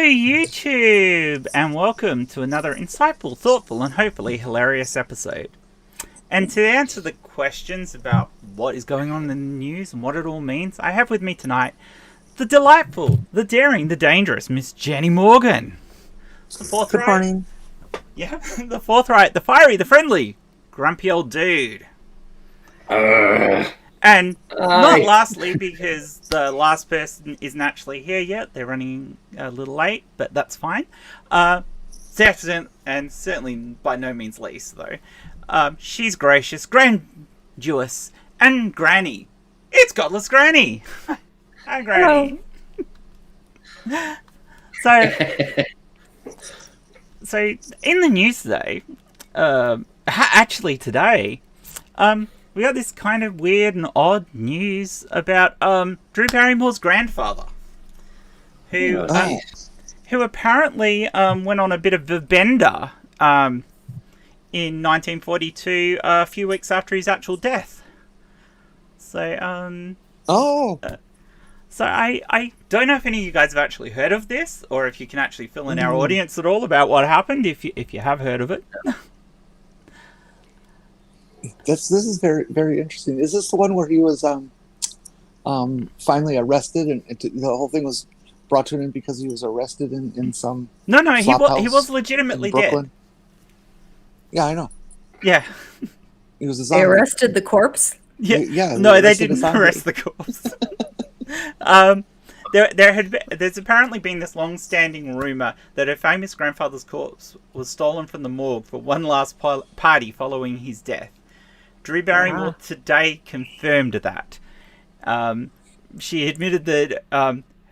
YouTube, and welcome to another insightful, thoughtful, and hopefully hilarious episode. And to answer the questions about what is going on in the news and what it all means, I have with me tonight the delightful, the daring, the dangerous Miss Jenni Morgan. The forthright, Good morning. Yeah, the forthright, the fiery, the friendly, grumpy old dude. And not lastly, because the last person isn't actually here yet. They're running a little late, but that's fine. Second, and certainly by no means least, though, she's gracious, grandiose, and granny. It's Godless Granny. Hi, Granny. So in the news today, actually today, we got this kind of weird and odd news about Drew Barrymore's grandfather, who apparently went on a bit of a bender in 1942, a few weeks after his actual death. So so I don't know if any of you guys have actually heard of this, or if you can actually fill in our audience at all about what happened, if you have heard of it. This is very, very interesting. Is this the one where he was finally arrested, and the whole thing was brought to an end because he was arrested in some No, he was legitimately dead. Yeah, I know. Yeah. He was a zombie. They arrested the corpse? Yeah. No, they didn't arrest the corpse. There's apparently been this long-standing rumor that a famous grandfather's corpse was stolen from the morgue for one last party following his death. Drew Barrymore today confirmed that. She admitted that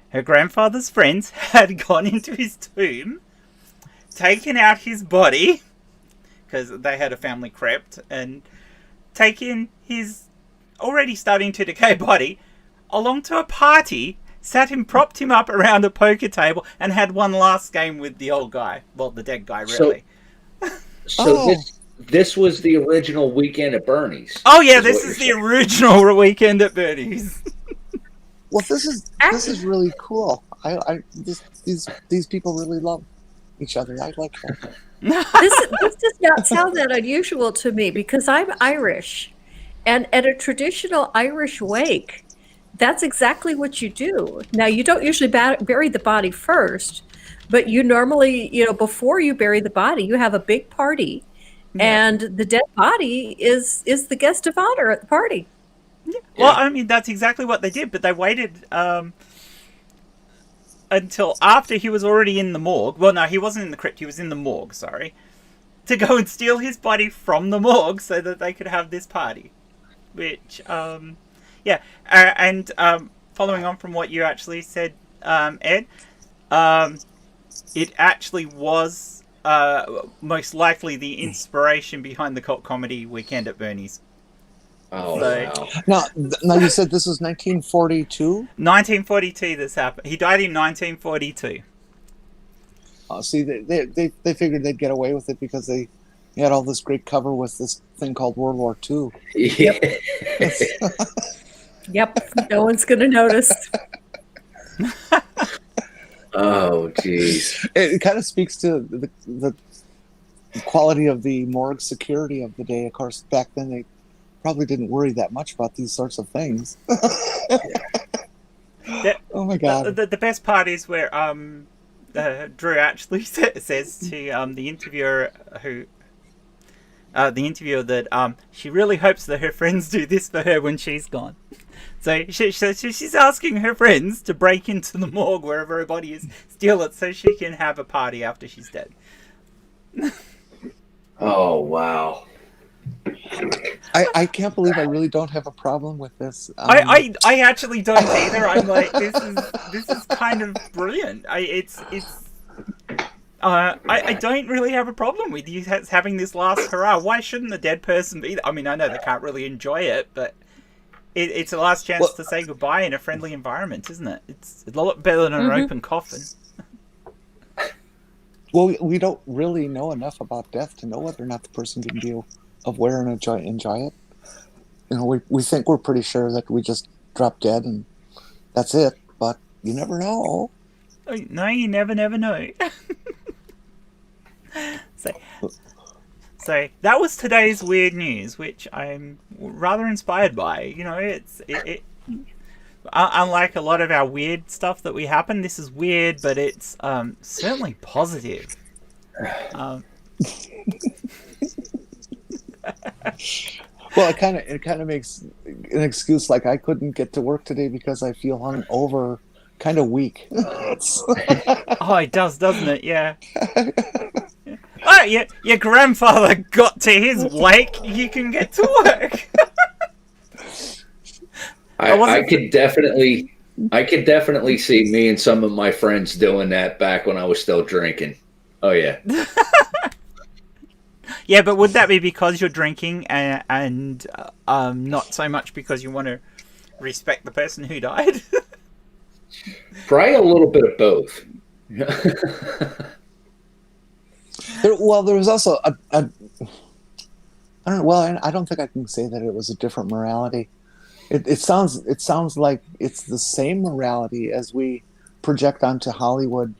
her grandfather's friends had gone into his tomb, taken out his body, because they had a family crypt, and taken his already starting to decay body along to a party, propped him up around a poker table, and had one last game with the old guy. Well, the dead guy, really. This was the original Weekend at Bernie's. Oh yeah, this is the original Weekend at Bernie's. Well, this is really cool. These people really love each other. I like that. This does not sound that unusual to me, because I'm Irish, and at a traditional Irish wake, that's exactly what you do. Now, you don't usually bury the body first, but you normally, before you bury the body, you have a big party. Yeah. And the dead body is the guest of honor at the party. Yeah. Well, I mean, that's exactly what they did, but they waited until after he was already in the morgue. Well, no, he wasn't in the crypt, he was in the morgue, sorry. To go and steal his body from the morgue so that they could have this party. Which, and following on from what you actually said, Ed, it actually was most likely the inspiration behind the cult comedy Weekend at Bernie's. Now you said this was 1942? 1942 this happened. He died in 1942. See, they figured they'd get away with it because they had all this great cover with this thing called World War II. Yep. Yep, no one's going to notice. Oh, jeez. It kind of speaks to the quality of the morgue security of the day. Of course, back then they probably didn't worry that much about these sorts of things. Oh my God! The best part is where Drew actually says to the interviewer that she really hopes that her friends do this for her when she's gone. So she's asking her friends to break into the morgue wherever her body is, steal it so she can have a party after she's dead. Oh, wow. I can't believe I really don't have a problem with this. I actually don't either. I'm like, this is kind of brilliant. I don't really have a problem with you having this last hurrah. Why shouldn't the dead person be there? I mean, I know they can't really enjoy it, but it's a last chance to say goodbye in a friendly environment, isn't it? It's a lot better than an open coffin. Well, we don't really know enough about death to know whether or not the person can be aware and enjoy it. We think we're pretty sure that we just drop dead and that's it, but you never know. No, you never know. So that was today's weird news, which I'm rather inspired by. You know, it unlike a lot of our weird stuff that we happen, this is weird, but it's certainly positive. Well, it kind of makes an excuse like I couldn't get to work today because I feel hungover, kind of weak. Oh, it does, doesn't it? Yeah. Oh, your grandfather got to his wake. You can get to work. I could definitely see me and some of my friends doing that back when I was still drinking. Oh yeah. Yeah, but would that be because you're drinking and not so much because you want to respect the person who died? Probably a little bit of both. There was also I don't know. Well, I don't think I can say that it was a different morality. It sounds like it's the same morality as we project onto Hollywood.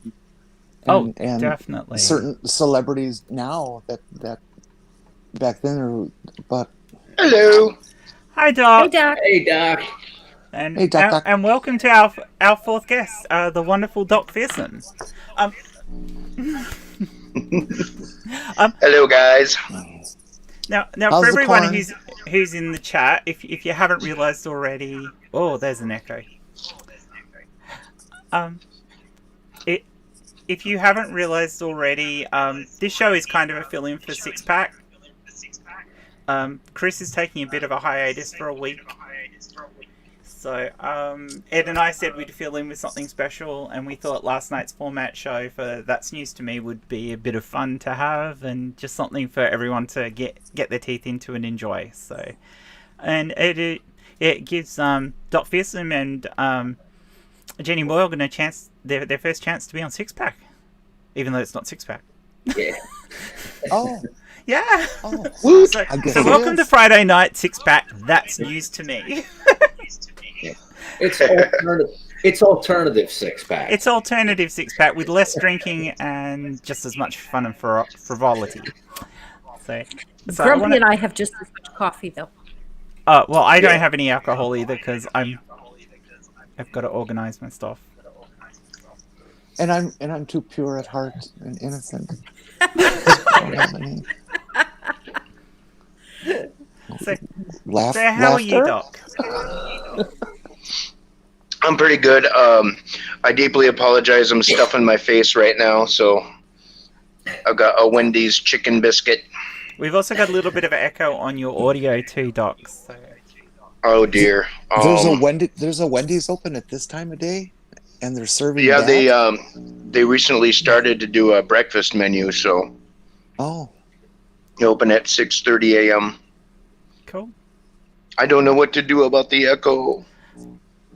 And definitely certain celebrities now that back then are. But hello. Hi, Doc. Hey, Doc. Hey, Doc. And Hey, Doc. and welcome to our fourth guest, the wonderful Doc Fearsome. Hello, guys. Now How's for the everyone corn? who's in the chat, if you haven't realised already, there's an echo. If you haven't realised already, this show is kind of a fill-in for Six Pack. Chris is taking a bit of a hiatus for a week. So Ed and I said we'd fill in with something special, and we thought last night's format show for That's News to Me would be a bit of fun to have, and just something for everyone to get their teeth into and enjoy. So, and it gives Doc Fearsome and Jenni Morgan a chance, their first chance to be on Six Pack, even though it's not Six Pack. Yeah. oh, Yeah. oh, So I guess welcome to Friday Night Six Pack. That's news to me. It's alternative six pack. It's alternative Six Pack with less drinking and just as much fun and frivolity. So Grumpy and I have just as much coffee, though. well, I don't have any alcohol either because I've got to organize my stuff. and I'm too pure at heart and innocent. I don't have any So laugh. how are you, laughter? Doc? I'm pretty good. I deeply apologize. I'm stuffing my face right now, so I've got a Wendy's chicken biscuit. We've also got a little bit of an echo on your audio too, Doc. So. Oh dear. There's a Wendy's open at this time of day, and they're serving. Yeah, that? they recently started to do a breakfast menu, so Oh, they open at 6:30 a.m. Cool. I don't know what to do about the echo.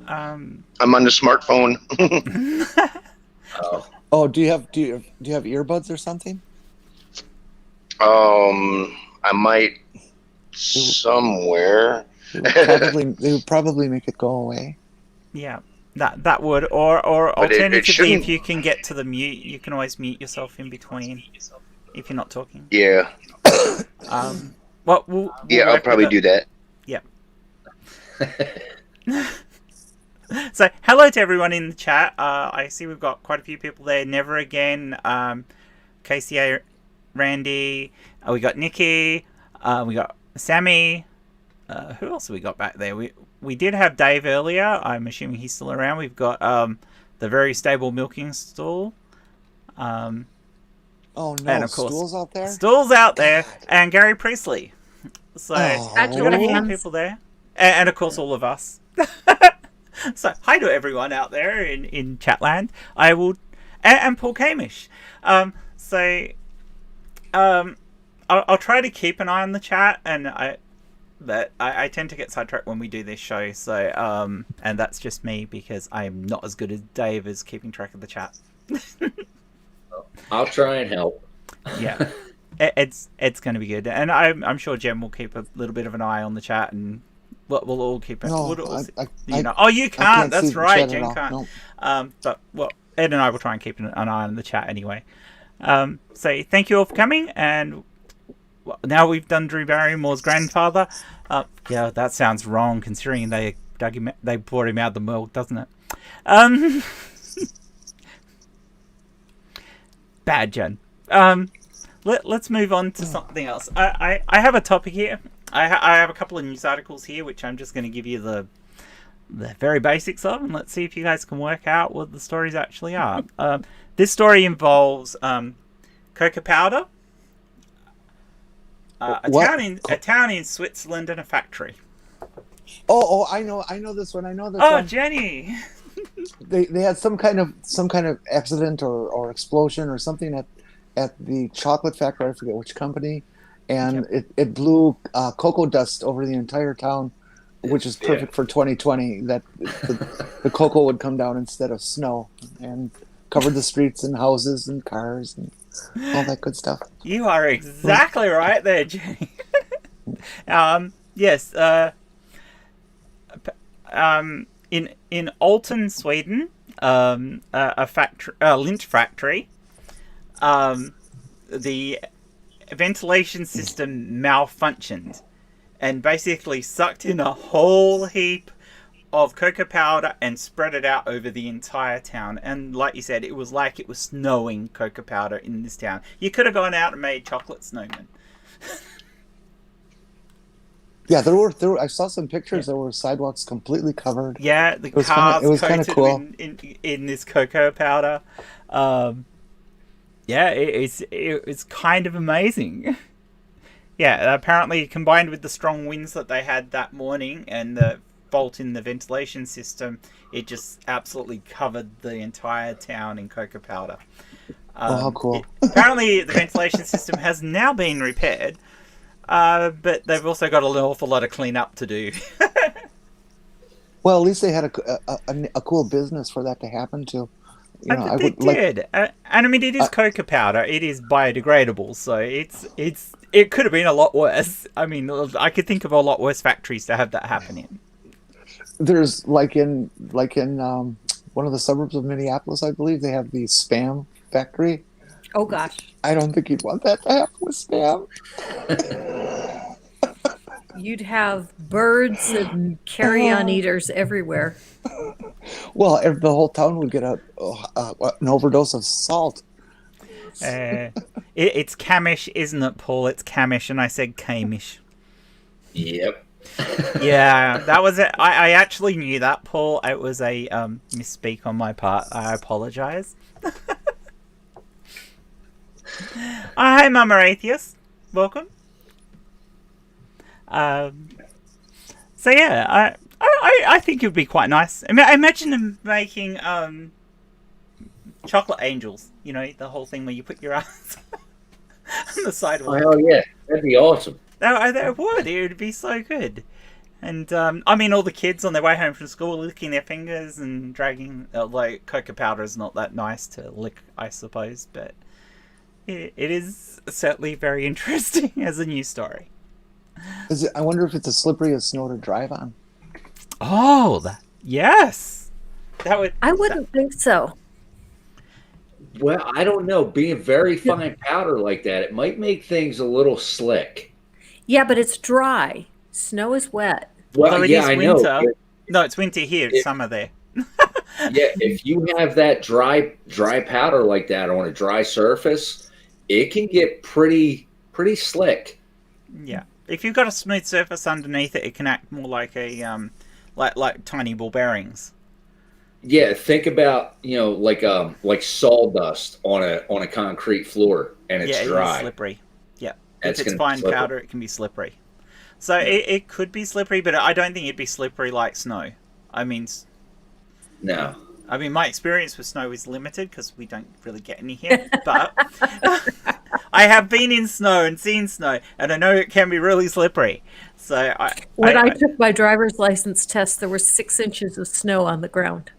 I'm on the smartphone. Oh, do you have earbuds or something? I might somewhere. They would probably make it go away. Yeah, that would, or But it alternatively, shouldn't. if you can get to the mute, you can always mute yourself in between if you're not talking. Yeah. Well, we'll Yeah, I'll work probably with do that. So, hello to everyone in the chat. I see we've got quite a few people there. Never Again, KCA, Randy, we got Nikki, we got Sammy. Who else have we got back there? We did have Dave earlier. I'm assuming he's still around. We've got the very stable milking stool. Oh no! And of course, stools out there. Stools out there, and Gary Priestley. So we've got a few people there, and of course all of us. So hi to everyone out there in Chatland. I will, and Paul Kamish. I'll try to keep an eye on the chat, and I tend to get sidetracked when we do this show. So and that's just me because I'm not as good as Dave as keeping track of the chat. I'll try and help. Yeah, it's going to be good, and I'm sure Jem will keep a little bit of an eye on the chat, and we'll all keep it. No, you can't. That's right, Jen can't. No. But Ed and I will try and keep an eye on the chat anyway. So thank you all for coming, and now we've done Drew Barrymore's grandfather. Yeah, that sounds wrong considering they brought him out of the milk, doesn't it? Bad, Jen. Let's move on to something else. I have a topic here. I have a couple of news articles here, which I'm just going to give you the very basics of, and let's see if you guys can work out what the stories actually are. This story involves cocoa powder, a town in Switzerland, and a factory. Oh, I know this one. I know this Oh, one. Jenny. They had some kind of accident or explosion or something at the chocolate factory. I forget which company, and it blew cocoa dust over the entire town, which is perfect for 2020. That the cocoa would come down instead of snow and cover the streets and houses and cars and all that good stuff. You are exactly right there, Jenny. Yes. In Alton, Sweden, a lint factory, the ventilation system malfunctioned and basically sucked in a whole heap of cocoa powder and spread it out over the entire town. And like you said, it was like it was snowing cocoa powder in this town. You could have gone out and made chocolate snowmen. Yeah, there were. I saw some pictures. There were sidewalks completely covered. Yeah, the cars it was kind of cool in this cocoa powder. Yeah, it's kind of amazing. Yeah, apparently combined with the strong winds that they had that morning and the fault in the ventilation system, it just absolutely covered the entire town in cocoa powder. Oh, how cool! Apparently, the ventilation system has now been repaired. But they've also got an awful lot of cleanup to do. Well, at least they had a cool business for that to happen to. They did. And I mean, it is cocoa powder. It is biodegradable, so it could have been a lot worse. I mean, I could think of a lot worse factories to have that happen in. There's like in one of the suburbs of Minneapolis, I believe they have the Spam factory. Oh gosh. I don't think you'd want that to happen with Spam. You'd have birds and carrion eaters everywhere. Well, the whole town would get an overdose of salt. It's Camish, isn't it, Paul? It's Camish, and I said Camish. Yep. Yeah, that was it. I actually knew that, Paul. It was a misspeak on my part. I apologize. Hi, Mama Atheist. Welcome. So yeah, I think it would be quite nice. I mean, I imagine them making chocolate angels. You know, the whole thing where you put your arms on the sidewalk. Oh yeah, that'd be awesome. That would. It would be so good. And I mean, all the kids on their way home from school licking their fingers and dragging. Like cocoa powder is not that nice to lick, I suppose, but it is certainly very interesting as a news story. I wonder if it's as slippery as snow to drive on. Oh, yes. I wouldn't think so. Well, I don't know. Being very fine powder like that, it might make things a little slick. Yeah, but it's dry. Snow is wet. Well, it yeah, is I winter. know. No, it's winter here. It's summer there. Yeah, if you have that dry powder like that on a dry surface, it can get pretty slick. Yeah, if you've got a smooth surface underneath it, it can act more like a like tiny ball bearings. Yeah, think about like sawdust on a concrete floor, and it's dry. It's slippery. Yeah, if it's fine powder, it can be slippery. So it could be slippery, but I don't think it'd be slippery like snow. I mean, no. I mean, my experience with snow is limited because we don't really get any here. But I have been in snow and seen snow, and I know it can be really slippery. So when I took my driver's license test, there were 6 inches of snow on the ground.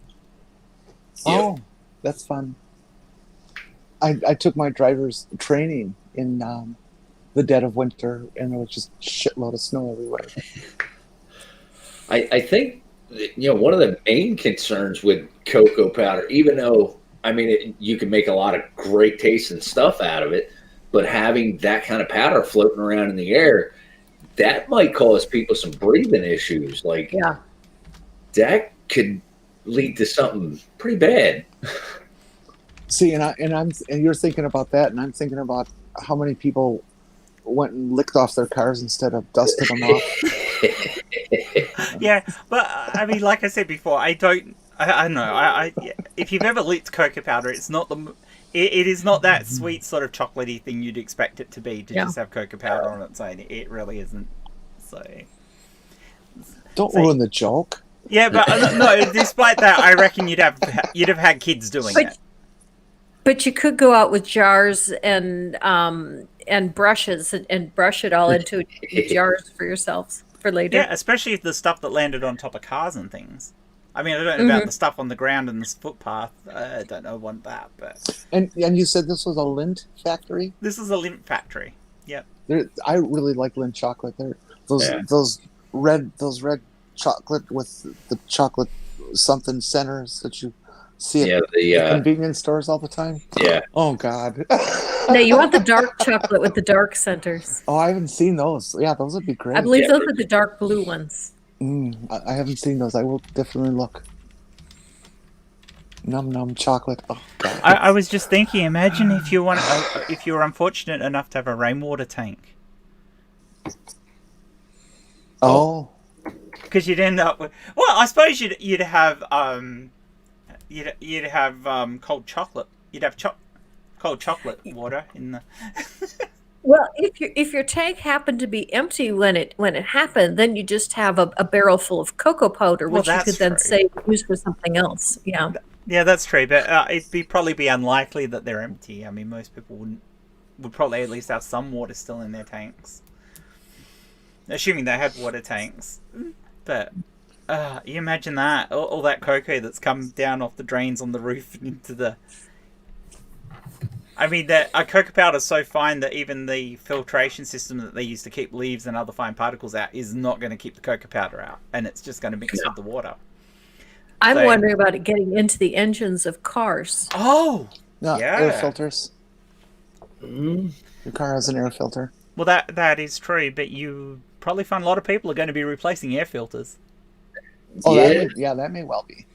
Oh, that's fun. I took my driver's training in the dead of winter, and there was just a shitload of snow everywhere. I think one of the main concerns with cocoa powder, even though I mean, you can make a lot of great tasting stuff out of it, but having that kind of powder floating around in the air, that might cause people some breathing issues. Like, Yeah. that could lead to something pretty bad. See, and you're thinking about that, and I'm thinking about how many people went and licked off their cars instead of dusting them off. Yeah, but I mean, like I said before, I don't know. If you've ever licked cocoa powder, it's not it is not that sweet sort of chocolatey thing you'd expect it to be to just have cocoa powder on its own. It really isn't. So Don't ruin the joke. Yeah, but no. Despite that, I reckon you'd have had kids doing it. But you could go out with jars and brushes and brush it all into jars for yourselves for later. Yeah, especially if the stuff that landed on top of cars and things. I mean, I don't know about the stuff on the ground and the footpath. I don't know want that, but and you said this was a Lindt factory. This is a Lindt factory. Yep. I really like Lindt chocolate. Those red chocolate with the chocolate something centers that you see at the convenience stores all the time. Yeah. Oh God. No, you want the dark chocolate with the dark centers. Oh, I haven't seen those. Yeah, those would be great. I believe those are the dark blue ones. I haven't seen those. I will definitely look. Num chocolate. Oh God. I was just thinking. Imagine if you were unfortunate enough to have a rainwater tank. Oh. Because you'd end up with. Well, I suppose you'd have cold chocolate. You'd have cold chocolate water in the. Well, if your tank happened to be empty when it happened, then you just have a barrel full of cocoa powder, which you could then use for something else. Yeah. Yeah, that's true, but it'd probably be unlikely that they're empty. I mean, most people would probably at least have some water still in their tanks, assuming they had water tanks. But you imagine that all that cocoa that's come down off the drains on the roof into the. I mean, that cocoa powder is so fine that even the filtration system that they use to keep leaves and other fine particles out is not going to keep the cocoa powder out, and it's just going to mix with the water. I'm wondering about it getting into the engines of cars. Oh, no, yeah. Air filters. Your car has an air filter. Well, that is true, but you probably find a lot of people are going to be replacing air filters. Oh, that may well be.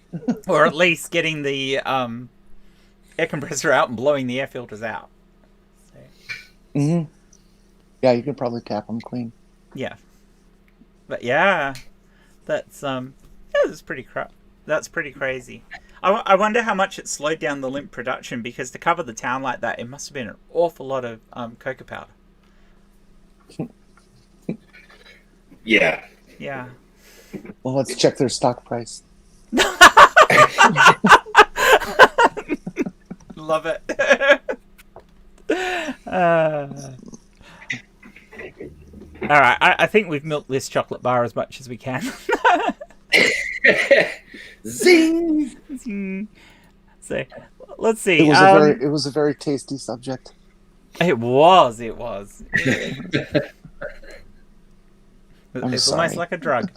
Or at least getting the air compressor out and blowing the air filters out. So. Yeah, you could probably tap them clean. Yeah, but yeah, that's pretty crap. That's pretty crazy. I wonder how much it slowed down the Lindt production, because to cover the town like that, it must have been an awful lot of cocoa powder. Yeah. Yeah. Well, let's check their stock price. Love it. All right, I think we've milked this chocolate bar as much as we can. Zing! Zing. So, let's see. It was a very tasty subject. It was. It's sorry. almost like a drug.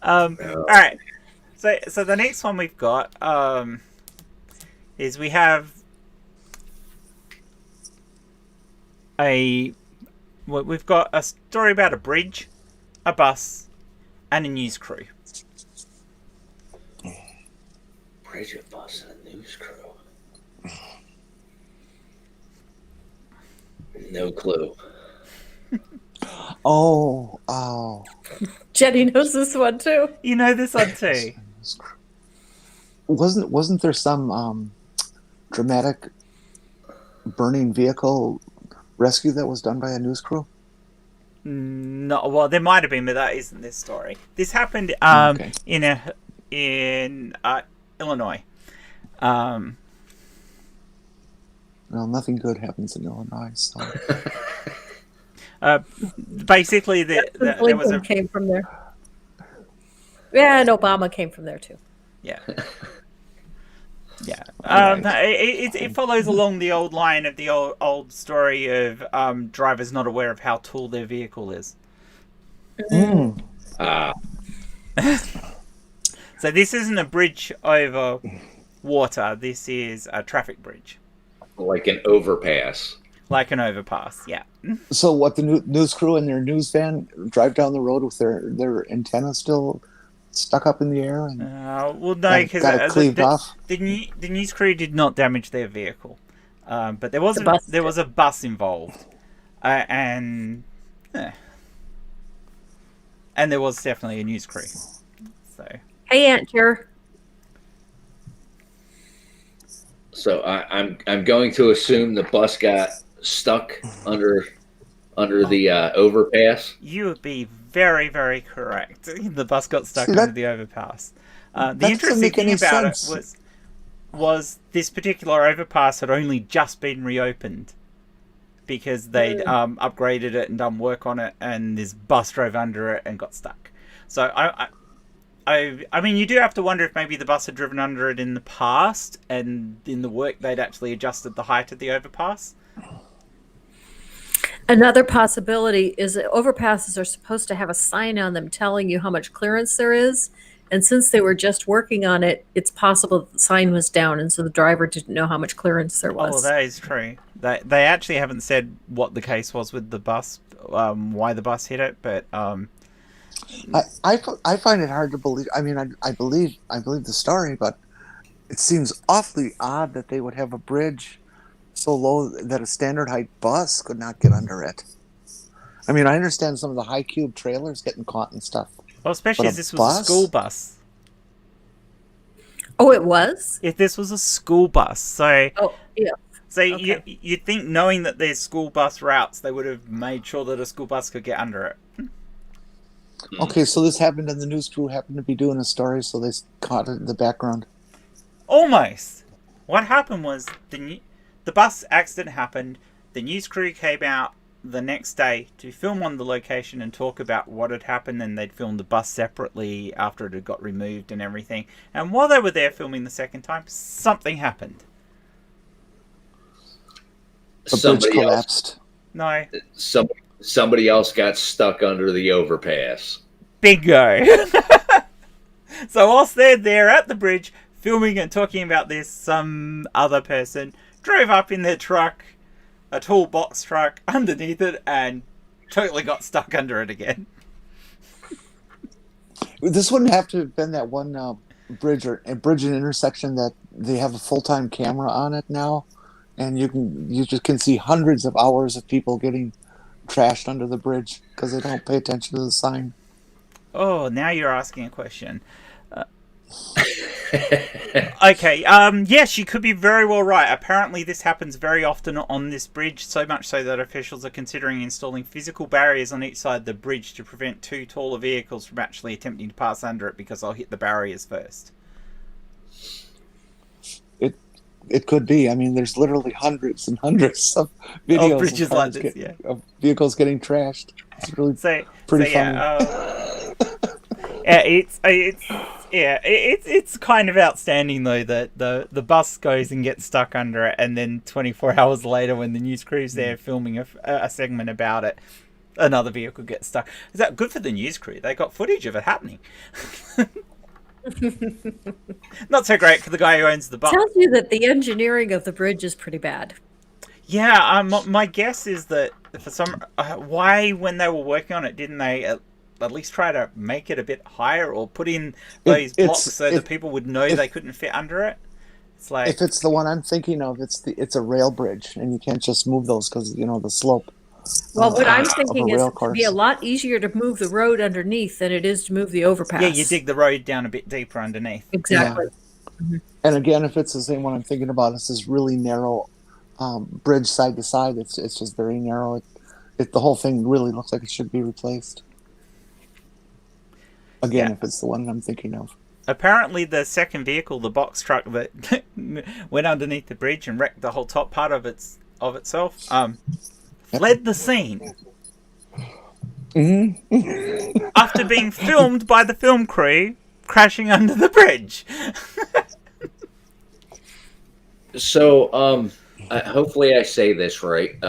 All right. So the next one we've got is we have we've got a story about a bridge, a bus, and a news crew. Bridge, a bus, and a news crew. No clue. Oh. Jenny knows this one too. You know this one too. Wasn't there some dramatic burning vehicle rescue that was done by a news crew? No, well, there might have been, but that isn't this story. This happened in Illinois. Well, nothing good happens in Illinois. So. Basically, there was a came from there. Yeah, and Obama came from there too. Yeah. Yeah. It follows along the old line of the old story of drivers not aware of how tall their vehicle is. So this isn't a bridge over water. This is a traffic bridge. Like an overpass. Like an overpass, yeah. So what, the news crew in their news van drive down the road with their antenna still stuck up in the air? And Well, no, because got it cleaved off? The news crew did not damage their vehicle. But there was a bus involved. And there was definitely a news crew. So Hey, Aunt Jer. So I'm going to assume the bus got stuck under the overpass. you would be very, very correct. The bus got stuck under the overpass. The interesting thing about it was this particular overpass had only just been reopened because they'd upgraded it and done work on it, and this bus drove under it and got stuck. So I mean, you do have to wonder if maybe the bus had driven under it in the past, and in the work they'd actually adjusted the height of the overpass. Another possibility is that overpasses are supposed to have a sign on them telling you how much clearance there is. And since they were just working on it, it's possible that the sign was down, and so the driver didn't know how much clearance there was. Oh, that is true. They actually haven't said what the case was with the bus, why the bus hit it, but I find it hard to believe. I mean, I believe the story, but it seems awfully odd that they would have a bridge so low that a standard height bus could not get under it. I mean, I understand some of the high cube trailers getting caught and stuff. well, especially as this was a school bus. Oh, it was? If this was a school bus, so Oh, yeah. so Okay. you'd think, knowing that there's school bus routes, they would have made sure that a school bus could get under it. Okay, so this happened, and the news crew happened to be doing a story, so they caught it in the background. Almost. What happened was the bus accident happened. The news crew came out the next day to film on the location and talk about what had happened, and they'd filmed the bus separately after it had got removed and everything. And while they were there filming the second time, something happened. The bridge collapsed. No. Somebody else got stuck under the overpass. Bingo! So whilst they're there at the bridge filming and talking about this, some other person drove up in their truck, a tall box truck, underneath it, and totally got stuck under it again. This wouldn't have to have been that one bridge and intersection that they have a full-time camera on it now, and you just can see hundreds of hours of people getting trashed under the bridge because they don't pay attention to the sign. Oh, now you're asking a question. Okay, yes, you could be very well right. Apparently this happens very often on this bridge, so much so that officials are considering installing physical barriers on each side of the bridge to prevent two taller vehicles from actually attempting to pass under it, because they'll hit the barriers first. It could be. I mean, there's literally hundreds and hundreds of videos of bridges like this, of vehicles getting trashed. It's really pretty funny. It's kind of outstanding though that the bus goes and gets stuck under it, and then 24 hours later, when the news crew's there filming a segment about it, another vehicle gets stuck. Is that good for the news crew? They got footage of it happening. Not so great for the guy who owns the bus. Tells you that the engineering of the bridge is pretty bad. Yeah, my guess is that for some why, when they were working on it, didn't they at least try to make it a bit higher, or put in those blocks so that people would know they couldn't fit under it? It's like, if it's the one I'm thinking of, it's a rail bridge, and you can't just move those because the slope. Well, what I'm thinking is rail it'd be a lot easier to move the road underneath than it is to move the overpass. yeah, you dig the road down a bit deeper underneath. Exactly. Yeah. And again, if it's the same one I'm thinking about, it's this really narrow bridge side to side. It's just very narrow. The whole thing really looks like it should be replaced. Again, if it's the one I'm thinking of. Apparently, the second vehicle, the box truck that went underneath the bridge and wrecked the whole top part of itself, fled the scene. Mm-hmm. After being filmed by the film crew crashing under the bridge. So, hopefully I say this right.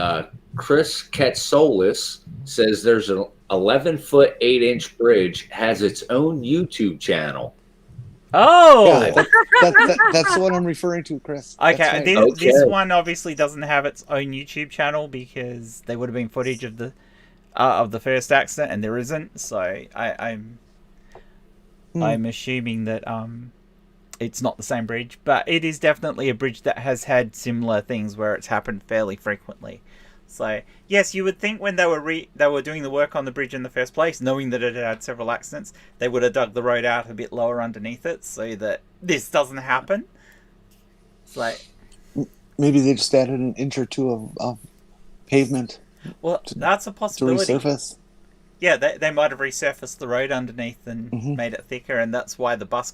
Chris Katsolis says there's an 11-foot 8-inch bridge has its own YouTube channel. Oh! Yeah, that's what I'm referring to, Chris. Okay, That's right. this Okay. one obviously doesn't have its own YouTube channel because there would have been footage of the first accident, and there isn't. So I'm assuming that it's not the same bridge, but it is definitely a bridge that has had similar things where it's happened fairly frequently. So yes, you would think when they were doing the work on the bridge in the first place, knowing that it had several accidents, they would have dug the road out a bit lower underneath it so that this doesn't happen. It's like, Maybe they just added an inch or two of pavement well, that's a to possibility. resurface. Yeah, they might have resurfaced the road underneath and Mhm. made it thicker, and that's why the bus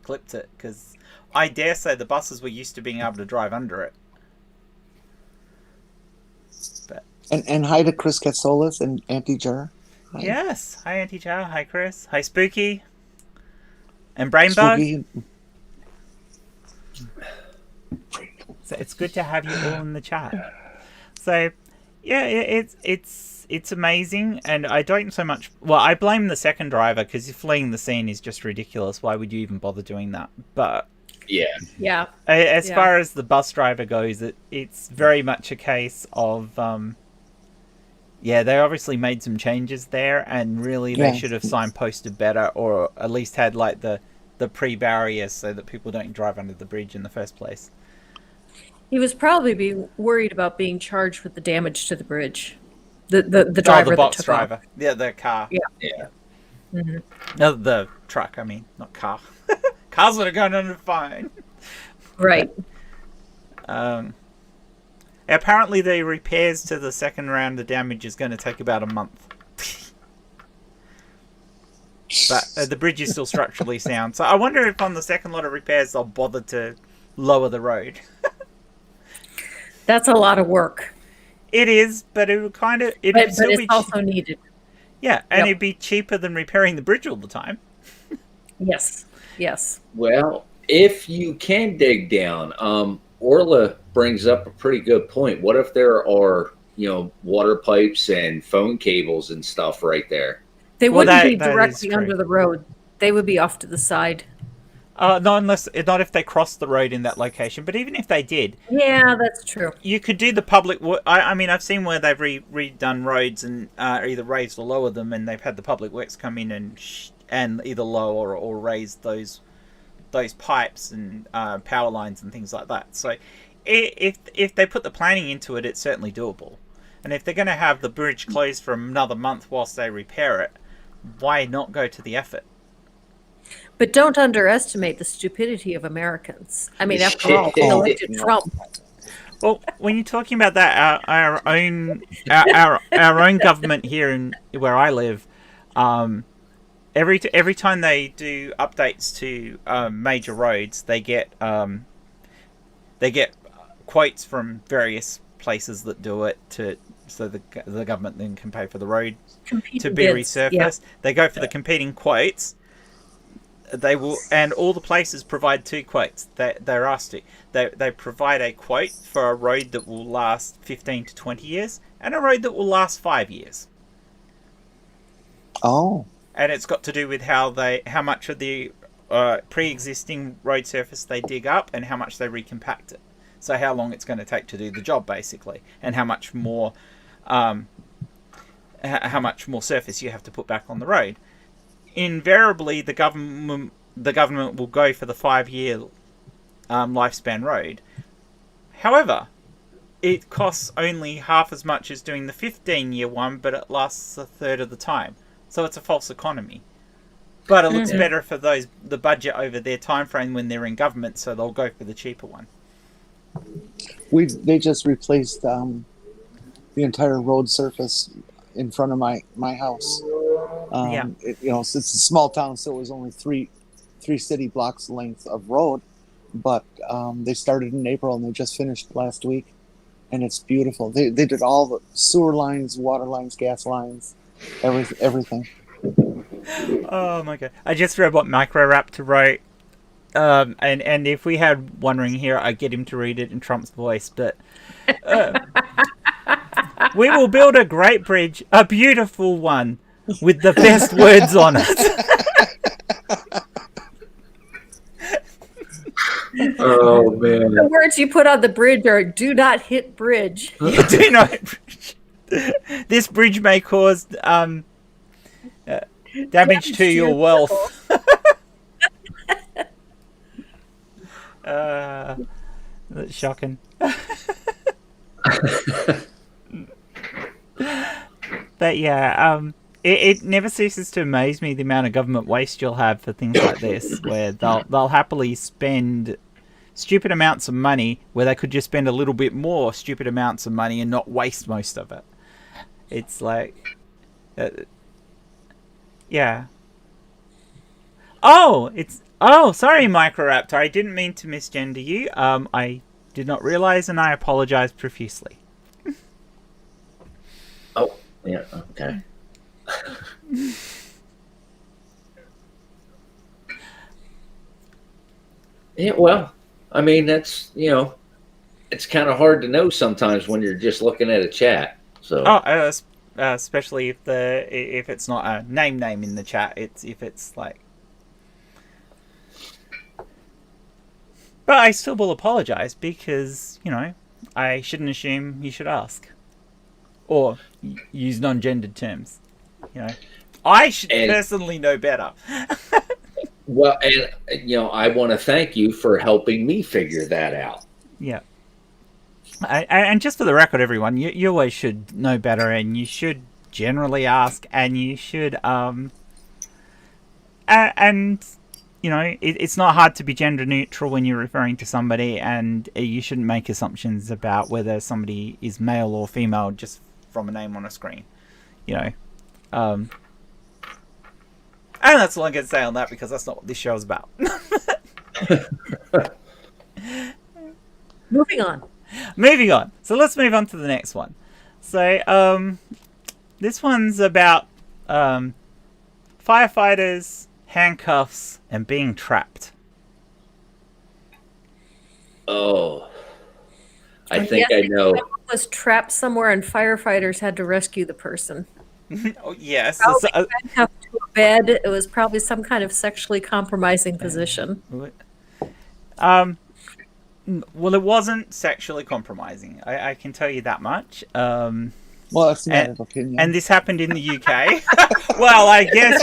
clipped it. Because I dare say the buses were used to being able to drive under it. But And hi to Chris Katsolis and Auntie Jar. Hi. yes, hi Auntie Chow, hi Chris, hi Spooky, and Brainbug. Spooky. So it's good to have you all in the chat. So yeah, it's amazing, and I don't so much. Well, I blame the second driver because fleeing the scene is just ridiculous. Why would you even bother doing that? But Yeah. Yeah. as Yeah. far as the bus driver goes, it's very much a case of yeah, they obviously made some changes there, and really they Yeah. should have signposted better, or at least had like the pre-barriers so that people don't drive under the bridge in the first place. He was probably worried about being charged with the damage to the bridge. The driver the box that took driver. off. Yeah, the car. Yeah. Yeah. Mhm. No, the truck, I mean, not car. Cars would have gone under fine. Right. Apparently the repairs to the second round of damage is going to take about a month. But the bridge is still structurally sound. So I wonder if on the second lot of repairs they'll bother to lower the road. That's a lot of work. It is, but it would kind of... But it's also needed. Yeah, and Yep. it'd be cheaper than repairing the bridge all the time. Yes. Yes. Well, if you can dig down, Orla brings up a pretty good point. What if there are, water pipes and phone cables and stuff right there? They Well, wouldn't be that is directly true. under the road. They would be off to the side. Not if they crossed the road in that location. But even if they did, Yeah, that's true. you could do the public. I mean, I've seen where they've redone roads and either raised or lowered them, and they've had the public works come in and either lower or raise those pipes and power lines and things like that. So, if they put the planning into it, it's certainly doable. And if they're going to have the bridge closed for another month whilst they repair it, why not go to the effort? But don't underestimate the stupidity of Americans. I mean, after all, they elected Trump. Well, when you're talking about that, our own government here in where I live, every time they do updates to major roads, they get quotes from various places that do it so the government then can pay for the road Competing to be bids. resurfaced. Yeah. They go for the competing quotes. They will, and all the places provide two quotes. They're asked to. They provide a quote for a road that will last 15 to 20 years and a road that will last 5 years. Oh. And it's got to do with how much of the pre-existing road surface they dig up and how much they recompact it. So how long it's going to take to do the job, basically, and how much more surface you have to put back on the road. Invariably, the government will go for the 5-year lifespan road. However, it costs only half as much as doing the 15-year one, but it lasts a third of the time. So it's a false economy. But it looks better for the budget over their time frame when they're in government, so they'll go for the cheaper one. They just replaced the entire road surface in front of my house. It's a small town, so it was only three city blocks length of road, but they started in April and they just finished last week, and it's beautiful. They did all the sewer lines, water lines, gas lines, everything. Oh my god! I just read what Microraptor wrote, and if we had one ring here, I'd get him to read it in Trump's voice. But we will build a great bridge, a beautiful one, with the best words on it. Oh man. The words you put on the bridge are "Do not hit bridge." You do not. This bridge may cause damage to your wealth. That's shocking. But yeah, it never ceases to amaze me the amount of government waste you'll have for things like this, where they'll happily spend stupid amounts of money where they could just spend a little bit more stupid amounts of money and not waste most of it. It's like, yeah. Oh, sorry, Microraptor. I didn't mean to misgender you. I did not realize, and I apologize profusely. Oh, yeah, okay. Yeah, well, I mean, that's, it's kind of hard to know sometimes when you're just looking at a chat. So. Especially if it's not a name in the chat, if it's like. But I still will apologize because I shouldn't assume. You should ask, or use non-gendered terms. I should personally know better. Well, and I want to thank you for helping me figure that out. Yeah. And just for the record, everyone, you always should know better, and you should generally ask, and you should it's not hard to be gender neutral when you're referring to somebody, and you shouldn't make assumptions about whether somebody is male or female just from a name on a screen. And that's all I'm going to say on that, because that's not what this show is about. Moving on. So let's move on to the next one. So this one's about firefighters, handcuffs, and being trapped. Oh, I think I know. Someone was trapped somewhere, and firefighters had to rescue the person. Oh, yes. Probably handcuffed to a bed. It was probably some kind of sexually compromising position. Well, it wasn't sexually compromising. I can tell you that much. Well, that's not an opinion. And this happened in the UK. Well, I guess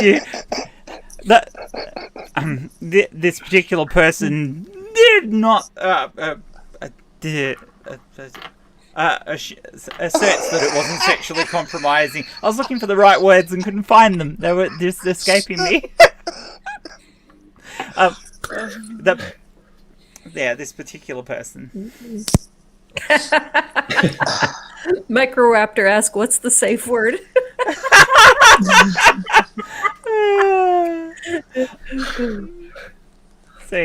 this particular person did not asserts that it wasn't sexually compromising. I was looking for the right words and couldn't find them. They were just escaping me. This particular person. Microraptor asked, "What's the safe word?" So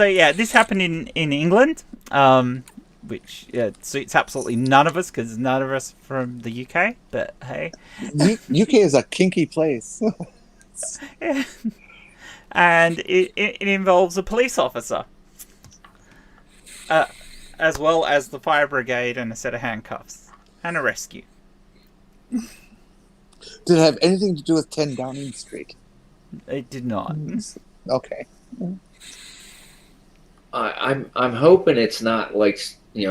yeah, this happened in England, which suits absolutely none of us, because none of us from the UK. But hey, UK is a kinky place. Yeah. And it involves a police officer, as well as the fire brigade and a set of handcuffs and a rescue. Did it have anything to do with 10 Downing Street? It did not. Okay. I'm hoping it's not like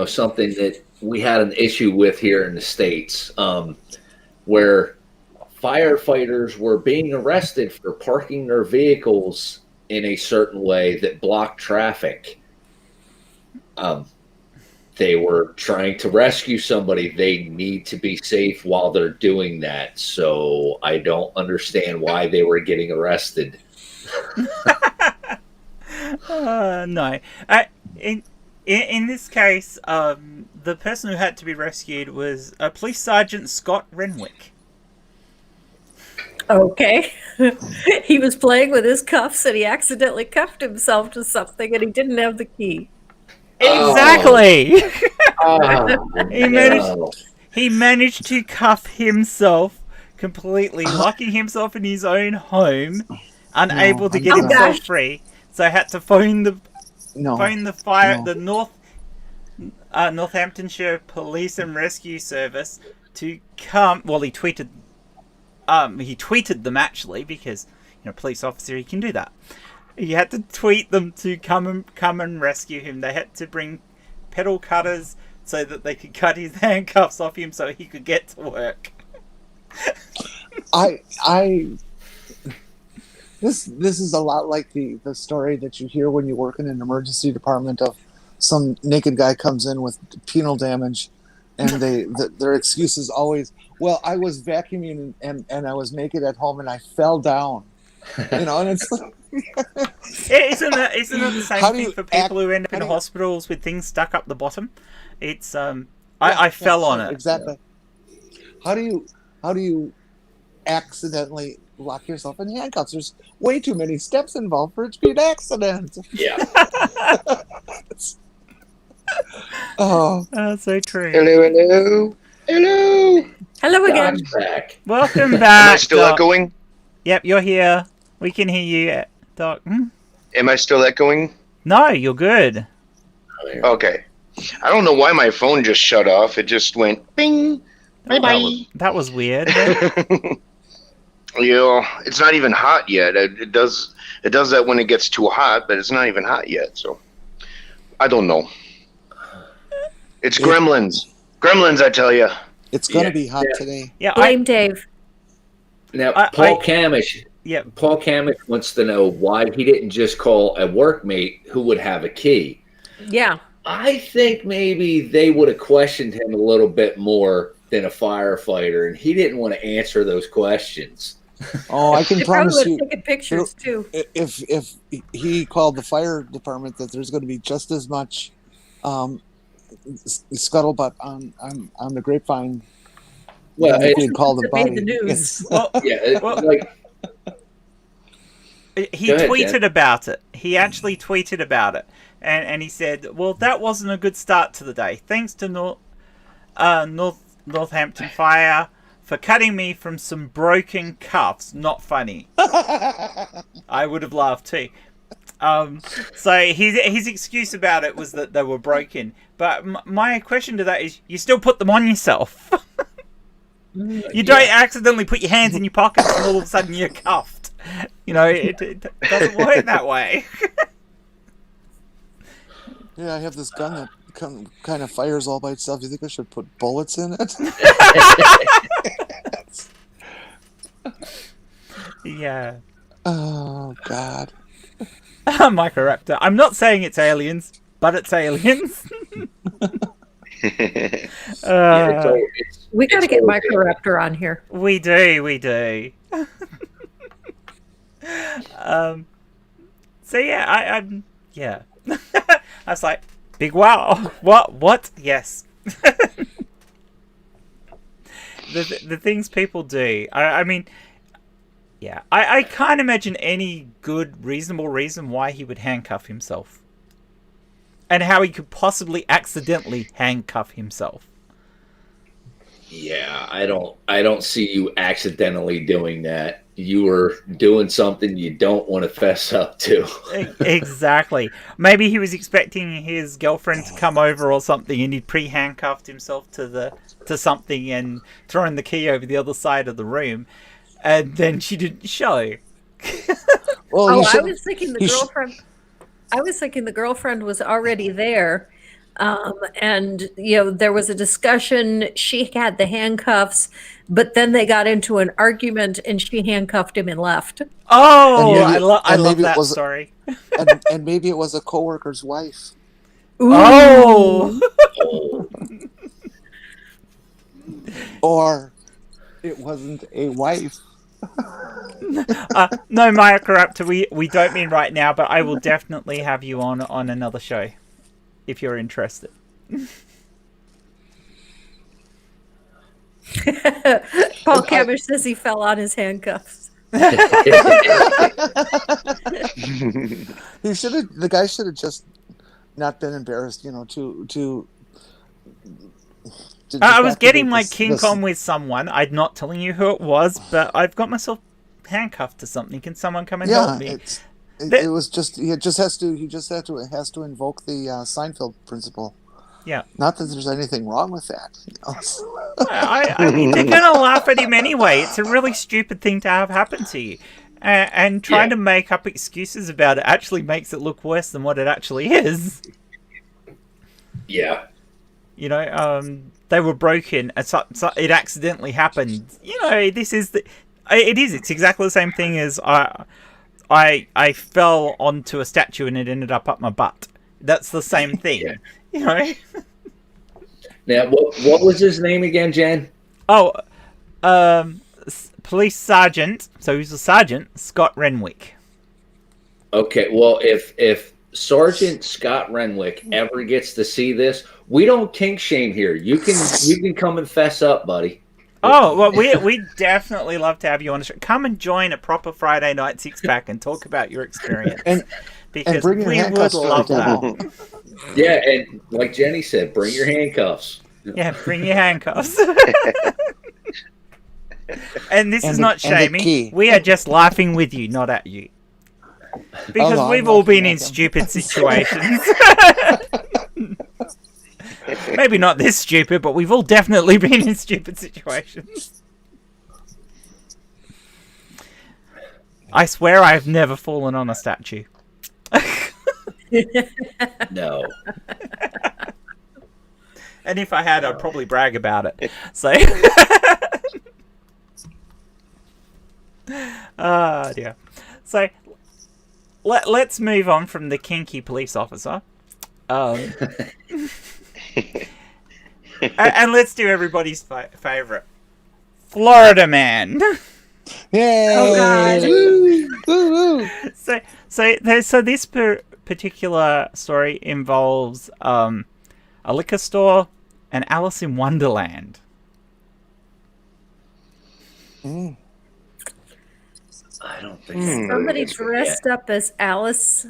something that we had an issue with here in the States, where firefighters were being arrested for parking their vehicles in a certain way that blocked traffic. They were trying to rescue somebody. They need to be safe while they're doing that. So I don't understand why they were getting arrested. No. In this case, the person who had to be rescued was Police Sergeant Scott Renwick. Okay. He was playing with his cuffs, and he accidentally cuffed himself to something, and he didn't have the key. Exactly. Oh, He managed to cuff himself completely, locking himself in his own home, unable to get himself free. So I had to phone the Northamptonshire Police and Rescue Service to come. Well, he tweeted them actually, because police officer, he can do that. He had to tweet them to come and rescue him. They had to bring pedal cutters so that they could cut his handcuffs off him so he could get to work. This is a lot like the story that you hear when you work in an emergency department of some naked guy comes in with penal damage, and their excuse is always, well, I was vacuuming and I was naked at home and I fell down. And it's like, Isn't it the same How do thing you for people who end up how in do you- hospitals with things stuck up the bottom? It's I fell on it. Exactly. How do you accidentally lock yourself in handcuffs? There's way too many steps involved for it to be an accident. Yeah. Oh, So true. Hello. Hello again. Doc's back. Welcome Am back. I still Doc. echoing? Yep, you're here. We can hear you, Doc. Am I still echoing? No, you're good. Okay. I don't know why my phone just shut off. It just went bing. Bye-bye. That was weird. It's not even hot yet. It does that when it gets too hot, but it's not even hot yet. So I don't know. It's gremlins. Gremlins, I tell you. it's gonna Yeah. be hot today. Yeah, Blame Dave. Now, I- Paul Camish. yeah. Paul Camish wants to know why he didn't just call a workmate who would have a key. Yeah. I think maybe they would have questioned him a little bit more than a firefighter, and he didn't want to answer those questions. Oh, I can They probably promise would you, have taken pictures too. if he called the fire department, that there's going to be just as much scuttlebutt on the grapevine. Well, than if it's- he'd called the It made body. the news. Well, Yeah, Well- like he Go ahead, tweeted Jen. about it. He actually tweeted about it. And he said, well, that wasn't a good start to the day. Thanks to Northampton Fire for cutting me from some broken cuffs. Not funny. I would have laughed too. So his excuse about it was that they were broken. But my question to that is, you still put them on yourself. You don't accidentally put your hands in your pockets and all of a sudden you're cuffed. It doesn't work that way. Yeah, I have this gun that kind of fires all by itself. You think I should put bullets in it? Yeah. Oh God. Microraptor. I'm not saying it's aliens, but it's aliens. it's We got to it's get okay. Microraptor on here. We do. So yeah, I'm yeah. I was like, big wow. What? Yes. the things people do. I mean, yeah. I can't imagine any good, reasonable reason why he would handcuff himself. And how he could possibly accidentally handcuff himself. Yeah, I don't see you accidentally doing that. You were doing something you don't want to fess up to. Exactly. Maybe he was expecting his girlfriend to come over or something, and he'd pre-handcuffed himself to something and thrown the key over the other side of the room, and then she didn't show. Well, Oh, you I should- was thinking the you should- girlfriend. I was thinking the girlfriend was already there, and there was a discussion. She had the handcuffs, but then they got into an argument, and she handcuffed him and left. Oh, And maybe- I love and maybe it that was- story. and maybe it was a coworker's wife. Oh, Or it wasn't a wife. no, Microraptor, we don't mean right now, but I will definitely have you on another show if you're interested. Paul Camish says he fell on his handcuffs. He should have. The guy should have just not been embarrassed. To I was getting my kink on with someone. I'm not telling you who it was, but I've got myself handcuffed to something. Can someone come and help me? It was just he has to invoke the Seinfeld principle. Yeah. Not that there's anything wrong with that. I mean, they're gonna laugh at him anyway. It's a really stupid thing to have happen to you. And trying to make up excuses about it actually makes it look worse than what it actually is. Yeah. You know, they were broken. So it accidentally happened. You know, it's exactly the same thing as I fell onto a statue and it ended up my butt. That's the same thing. Yeah. You know. Now, what was his name again, Jen? Oh, police sergeant. So he's a sergeant, Scott Renwick. Okay, well, if Sergeant Scott Renwick ever gets to see this, we don't kink shame here. You can come and fess up, buddy. Oh, well, we definitely love to have you on the show. Come and join a proper Friday night six pack and talk about your experience. Because bring your we would handcuffs to love the that. table. Yeah, and like Jenny said, bring your handcuffs. Yeah, bring your handcuffs. And this is not and the shaming. key. We are just laughing with you, not at you. Because no, we've I'm all laughing been at in them. stupid situations. Maybe not this stupid, but we've all definitely been in stupid situations. I swear I've never fallen on a statue. No. And if I had, I'd probably brag about it. So, dear. So, let's move on from the kinky police officer. And let's do everybody's favorite, Florida Man. Yay! Oh, God. Woo, woo, woo. So this particular story involves a liquor store and Alice in Wonderland. Mm. I don't think Somebody dressed up as Alice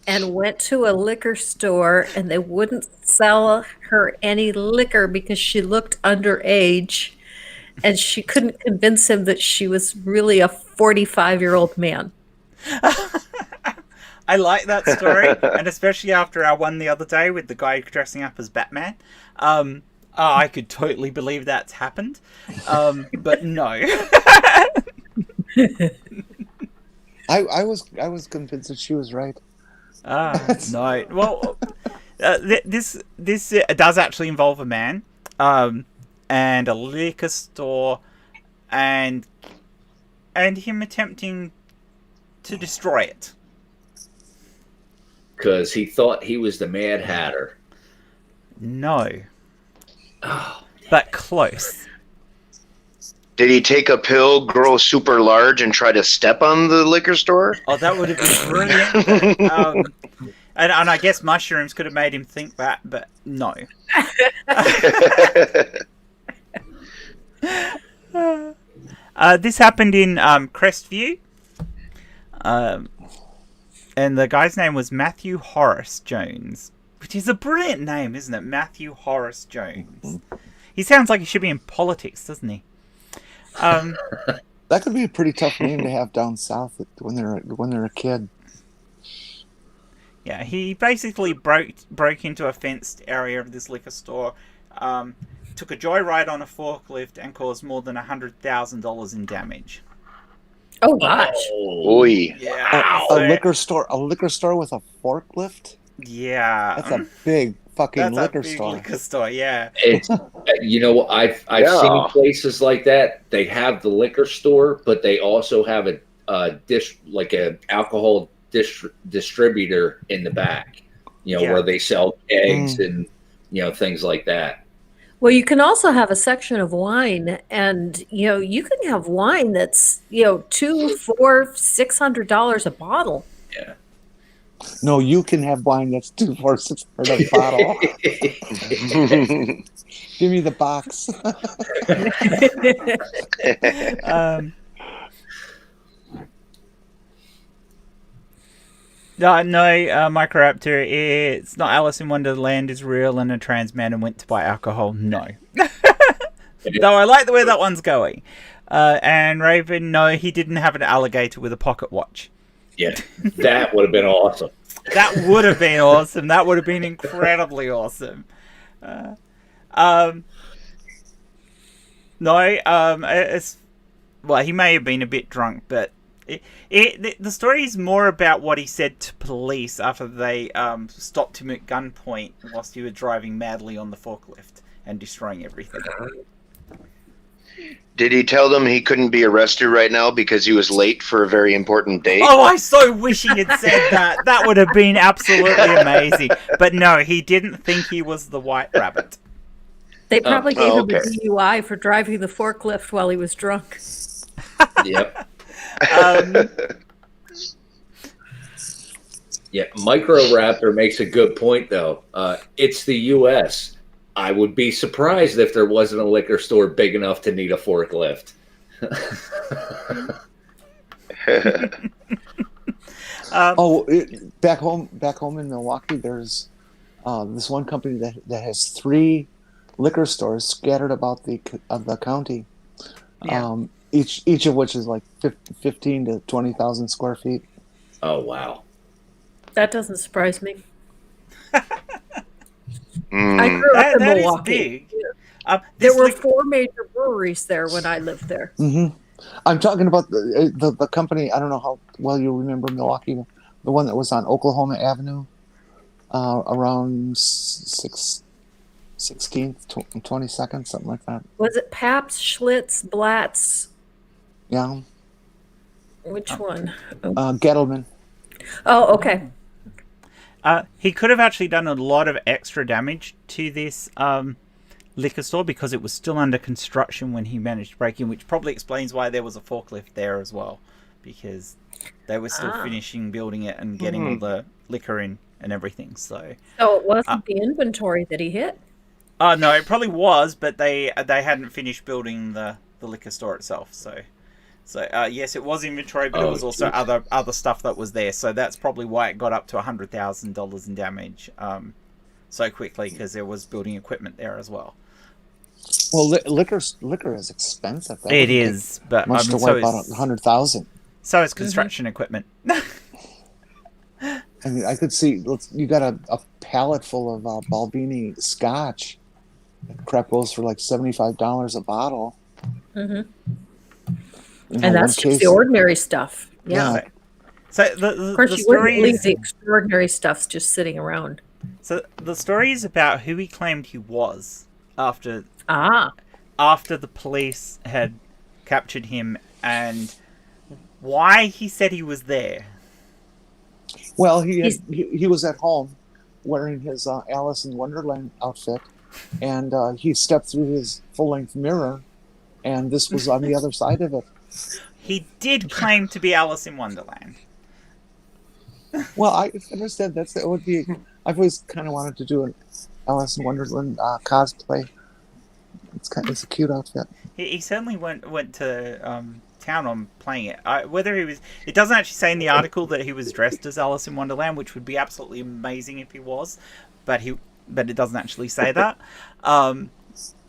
and went to a liquor store, and they wouldn't sell her any liquor because she looked underage, and she couldn't convince him that she was really a 45-year-old man. I like that story, and especially after our one the other day with the guy dressing up as Batman. I could totally believe that's happened, but no. I was convinced that she was right. No. Well, this does actually involve a man, and a liquor store, and him attempting to destroy it. because he thought he was the Mad Hatter. No, Oh, but close. Did he take a pill, grow super large, and try to step on the liquor store? Oh, that would have been brilliant. And I guess mushrooms could have made him think that, but no. This happened in Crestview. And the guy's name was Matthew Horace Jones. Which is a brilliant name, isn't it? Matthew Horace Jones. He sounds like he should be in politics, doesn't he? That could be a pretty tough name to have down south when they're a kid. Yeah, he basically broke into a fenced area of this liquor store, took a joyride on a forklift, and caused more than $100,000 in damage. Oh gosh! Oi. Yeah, A liquor store with a forklift? Yeah, That's a big fucking liquor store. Liquor store, yeah. It's, you know, I've seen places like that. They have the liquor store, but they also have a alcohol distributor in the back. You know, where they sell eggs and things like that. Well, you can also have a section of wine, and you can have wine that's $200, $400, $600 a bottle. Yeah. No, you can have wine that's $200, $600 a bottle. Give me the box. No, Microraptor, it's not Alice in Wonderland is real and a trans man and went to buy alcohol. No. Though I like the way that one's going. And Raven, no, he didn't have an alligator with a pocket watch. Yeah, that would have been awesome. That would have been awesome. That would have been incredibly awesome. He may have been a bit drunk, but The story is more about what he said to police after they stopped him at gunpoint whilst he was driving madly on the forklift and destroying everything. Did he tell them he couldn't be arrested right now because he was late for a very important date? Oh, I so wish he had said that. That would have been absolutely amazing. But no, he didn't think he was the White Rabbit. They probably gave him okay. a DUI for driving the forklift while he was drunk. Yep. Yeah, Microraptor makes a good point, though. It's the U.S. I would be surprised if there wasn't a liquor store big enough to need a forklift. Back home in Milwaukee, there's this one company that has 3 liquor stores scattered about the county. Yeah. Each of which is like 15 to 20,000 square feet. Oh, wow. That doesn't surprise me. Mm. I grew up in that is Milwaukee. big. There were 4 major breweries there when I lived there. Mm-hmm. I'm talking about the company. I don't know how well you remember Milwaukee, the one that was on Oklahoma Avenue, around 16th, 22nd, something like that. Was it Pabst, Schlitz, Blatz? Yeah, Which one? Gettleman. Oh, okay. He could have actually done a lot of extra damage to this liquor store because it was still under construction when he managed to break in, which probably explains why there was a forklift there as well, because they were still finishing building it and getting all the liquor in and everything. So it wasn't the inventory that he hit? No, it probably was, but they hadn't finished building the liquor store itself. So yes, it was inventory, but it was also other stuff that was there. So that's probably why it got up to $100,000 in damage so quickly, because there was building equipment there as well. Well, liquor is expensive. It is, but much to wipe out 100,000. So is construction equipment. I mean, I could see you got a pallet full of Balvenie Scotch. That crap goes for like $75 a bottle. Mm-hmm. And that's just the ordinary stuff. Yeah. So of course, you wouldn't leave the extraordinary stuff just sitting around. So the story is about who he claimed he was after the police had captured him, and why he said he was there. Well, he was at home wearing his Alice in Wonderland outfit, and he stepped through his full-length mirror, and this was on the other side of it. He did claim to be Alice in Wonderland. Well, I understand that would be. I've always kind of wanted to do an Alice in Wonderland cosplay. It's a cute outfit. He certainly went to town on playing it. Whether he was, it doesn't actually say in the article that he was dressed as Alice in Wonderland, which would be absolutely amazing if he was, but it doesn't actually say that.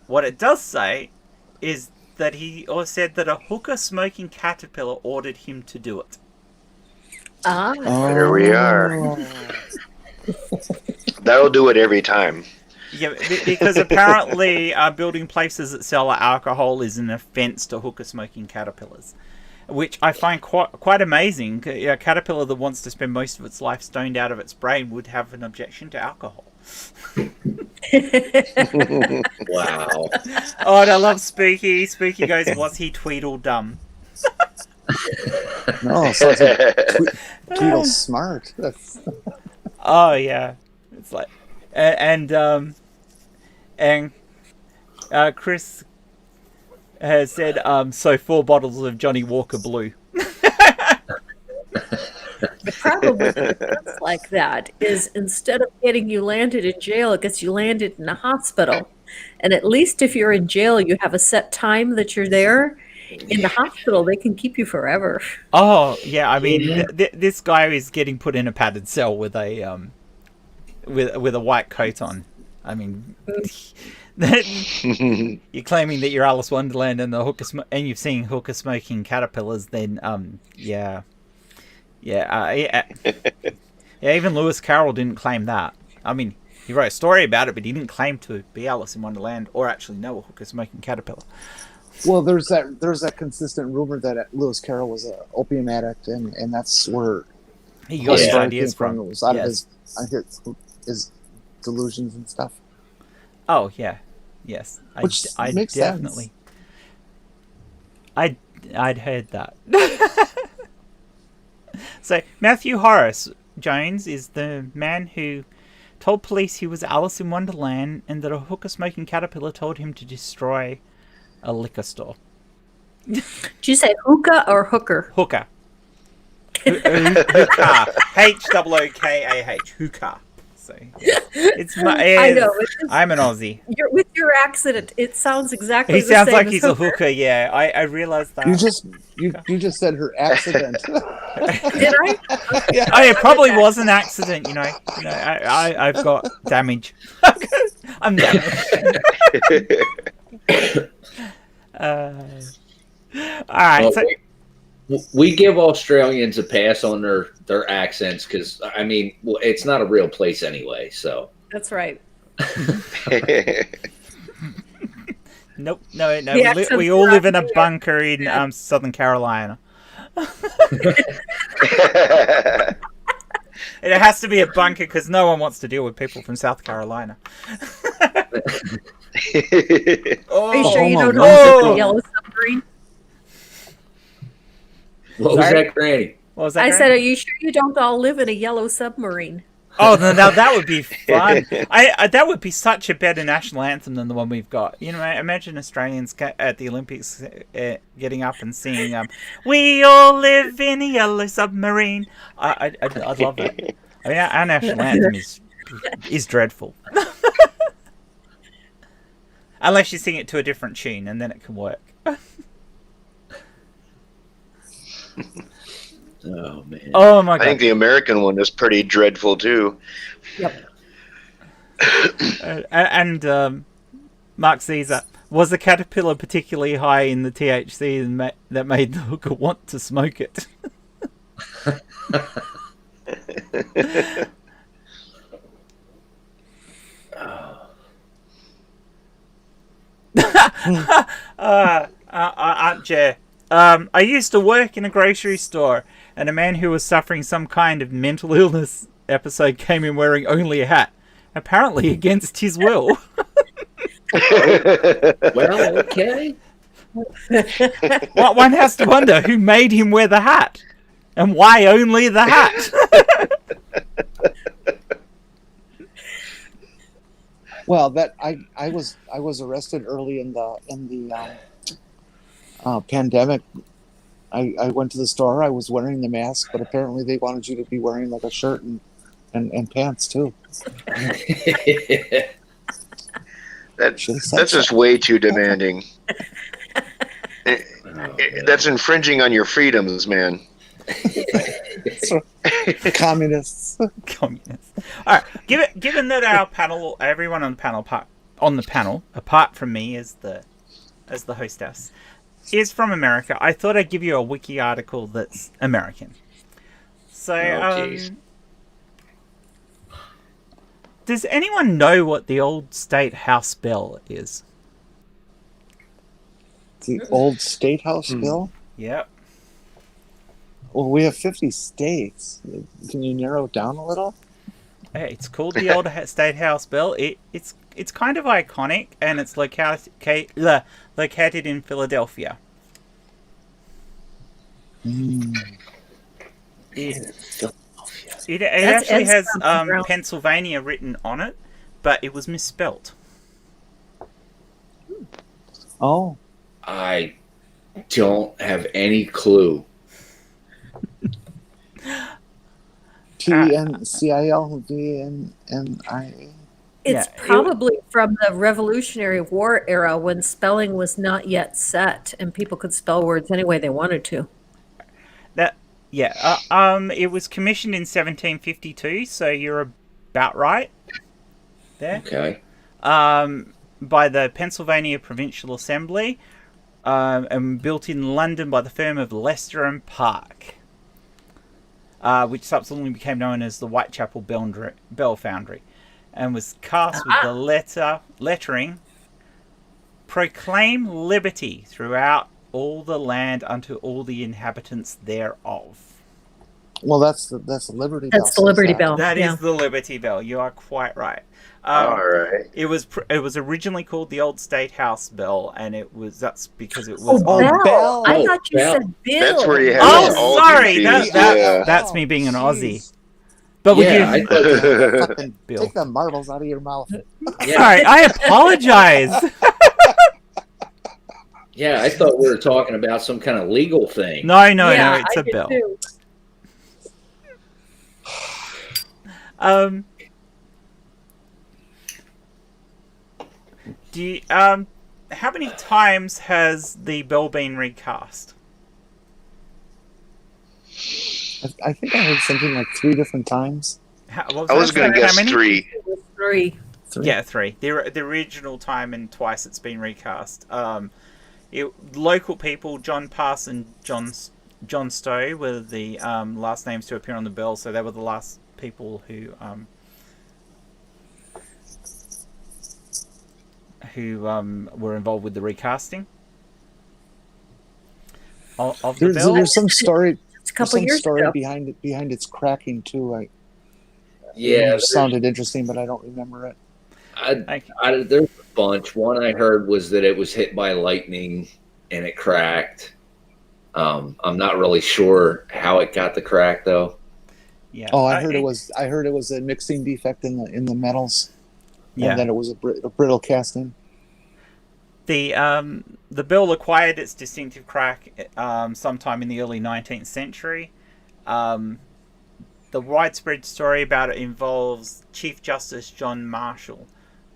What it does say is that he said that a hookah smoking caterpillar ordered him to do it. There we are. That'll do it every time. Yeah, because apparently building places that sell alcohol is an offence to hookah smoking caterpillars, which I find quite amazing. A caterpillar that wants to spend most of its life stoned out of its brain would have an objection to alcohol. Wow. Oh, and I love Spooky. Spooky goes, was he Tweedledum? No, sounds like Tweedle smart. Oh yeah, it's like, and Chris has said, so 4 bottles of Johnny Walker Blue. The problem with defense like that is instead of getting you landed in jail, it gets you landed in a hospital. And at least if you're in jail, you have a set time that you're there. In the hospital, they can keep you forever. Oh yeah, I mean, this guy is getting put in a padded cell with a with a white coat on. I mean, you're claiming that you're Alice Wonderland and and you've seen hookah smoking caterpillars. Then yeah. Even Lewis Carroll didn't claim that. I mean, he wrote a story about it, but he didn't claim to be Alice in Wonderland or actually know a hookah smoking caterpillar. Well, there's that consistent rumor that Lewis Carroll was an opium addict, and that's where He the got his story ideas came from. from. It was out Yes. of his delusions and stuff. Oh yeah, yes. Which I makes definitely. sense. I'd heard that. So Matthew Horace Jones is the man who told police he was Alice in Wonderland and that a hooker-smoking caterpillar told him to destroy a liquor store. Did you say hookah or hooker? Hooker. Hookah. H-O-O-K-A-H. Hookah. So yeah. I know. I'm an Aussie. With your accent, it sounds exactly He the sounds same like as he's a hooker. Yeah, I realized that. You just said her accident. Did I? Yeah. Oh, it probably was an accident, you know. I've got damage. I'm damaged. All right. Well, So, we give Australians a pass on their accents because I mean, well, it's not a real place anyway. So That's right. nope. No. The accents We all are live in a out there. bunker in Southern Carolina. It has to be a bunker because no one wants to deal with people from South Carolina. Are you sure you don't no. own the yellow submarine? what was Sorry? that, Granny? What was that? I Grant? said, are you sure you don't all live in a yellow submarine? Oh, no, now that would be fun. I that would be such a better national anthem than the one we've got. You know, imagine Australians at the Olympics getting up and singing, "We all live in a yellow submarine." I'd love that. I mean, our national anthem is dreadful. Unless you sing it to a different tune, and then it can work. Oh man. Oh my I god! think the American one is pretty dreadful too. Yep. And Mark Caesar, was the caterpillar particularly high in the THC that made the hooker want to smoke it? Aunt Jer, I used to work in a grocery store, and a man who was suffering some kind of mental illness episode came in wearing only a hat, apparently against his will. Well, okay. One has to wonder who made him wear the hat, and why only the hat. Well, that I was arrested early in the pandemic. I went to the store. I was wearing the mask, but apparently they wanted you to be wearing like a shirt and pants too. That's Should've said just way too demanding. That's infringing on your freedoms, man. Communists. Communists. All right. Given that our panel, everyone on the panel, apart from me as the hostess, is from America, I thought I'd give you a wiki article that's American. So, jeez. Does anyone know what the old state house bill is? The old state house bill. Yep. Well, we have 50 states. Can you narrow it down a little? Hey, it's called the old state house bill. It's kind of iconic, and it's located in Philadelphia. It actually has Pennsylvania written on it, but it was misspelt. Oh, I don't have any clue. TNCILVNNIA. It's probably from the Revolutionary War era when spelling was not yet set and people could spell words any way they wanted to. It was commissioned in 1752, so you're about right there. Okay. By the Pennsylvania Provincial Assembly, and built in London by the firm of Leicester and Park, which subsequently became known as the Whitechapel Bell Foundry, and was cast with the lettering proclaim liberty throughout all the land unto all the inhabitants thereof. Well, that's the Liberty Bell. That's the Liberty Bell. That yeah. is the Liberty Bell. You are quite right. All right. It was originally called the Old State House Bell, and that's because it was. Oh, on- Bell. Bell. I thought you Bell. said Bill. That's where you have Oh, all sorry. confused. That's me being an Aussie. But would Yeah, you? Fucking Bill. take the marbles out of your mouth. Sorry, I apologize. Yeah, I thought we were talking about some kind of legal thing. No, Yeah, it's I a did bell. too. Do you, how many times has the bell been recast? I think I heard something like 3 different times. I was going to guess 3. It was 3. 3. Yeah, 3. The original time and twice it's been recast. Local people, John Pass and John Stowe were the last names to appear on the bill, so they were the last people who were involved with the recasting of the bill. There's some story. It's a couple Some years story ago. behind its cracking too. Yeah, it sounded interesting, but I don't remember it. there's a bunch. One I heard was that it was hit by lightning and it cracked. I'm not really sure how it got the crack though. Yeah. Oh, I heard it was a mixing defect in the metals. Yeah. And then it was a brittle casting. The bill acquired its distinctive crack sometime in the early 19th century. The widespread story about it involves Chief Justice John Marshall,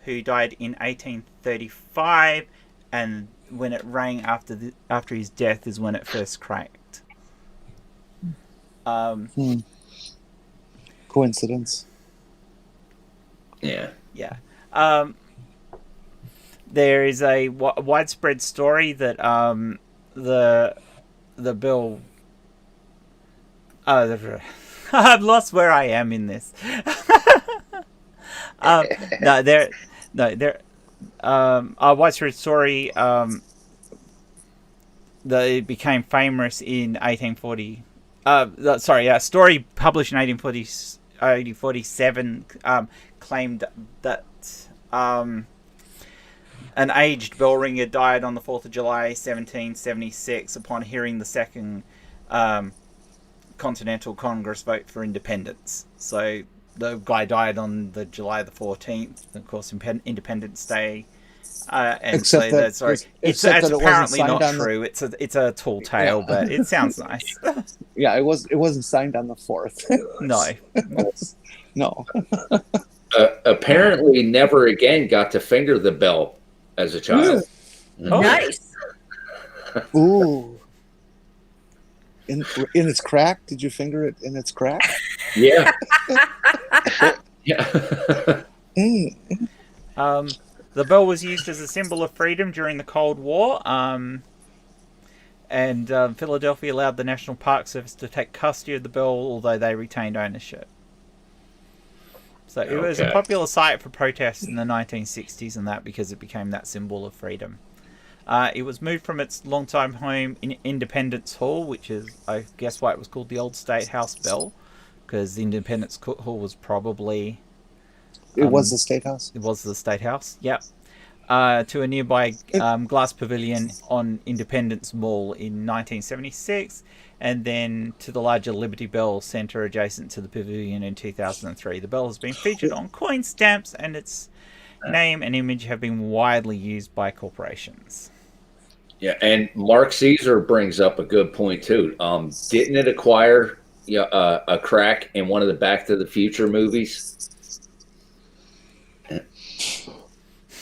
who died in 1835, and when it rang after his death is when it first cracked. Coincidence. Yeah. Yeah. There is a widespread story that the bill. I've lost where I am in this. A widespread story that it became famous in 1840. A story published in 1847 claimed that an aged bell ringer died on the 4th of July 1776 upon hearing the Second Continental Congress vote for independence. So the guy died on the July the 14th, of course, Independence Day. It's apparently not true. It's a tall tale, yeah. But it sounds nice. Yeah, it wasn't signed on the 4th. No. Apparently, never again got to finger the bell as a child. Oh. Nice. Ooh. In its crack? Did you finger it in its crack? Yeah. Yeah. The bell was used as a symbol of freedom during the Cold War, and Philadelphia allowed the National Park Service to take custody of the bell, although they retained ownership. So it was a popular site for protests in the 1960s and that because it became that symbol of freedom. It was moved from its longtime home in Independence Hall, which is, I guess, why it was called the Old State House Bell, because the Independence Hall was probably... It was the State House? It was the State House, yep. To a nearby glass pavilion on Independence Mall in 1976, and then to the larger Liberty Bell Centre adjacent to the pavilion in 2003. The bell has been featured on coin stamps, and its name and image have been widely used by corporations. Yeah, and Mark Caesar brings up a good point too. Didn't it acquire a crack in one of the Back to the Future movies?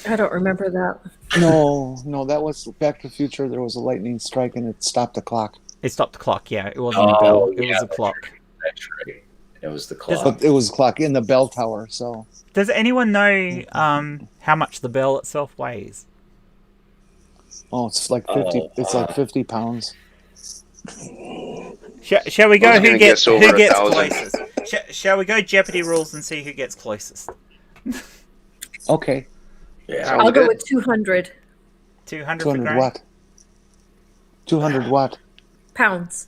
I don't remember that. No, that was Back to the Future. There was a lightning strike and it stopped the clock. It stopped the clock, yeah. It wasn't a bell. It was a clock. Right. That's right. It was the clock. But it was a clock in the bell tower, so... Does anyone know how much the bell itself weighs? Oh, it's like 50. It's like 50 pounds. Shall we go? Who gets $1,000. closest? Shall we go Jeopardy rules and see who gets closest? Okay. Yeah. I'll go with 200. 200 for 200 Granny? what? 200 what? Pounds.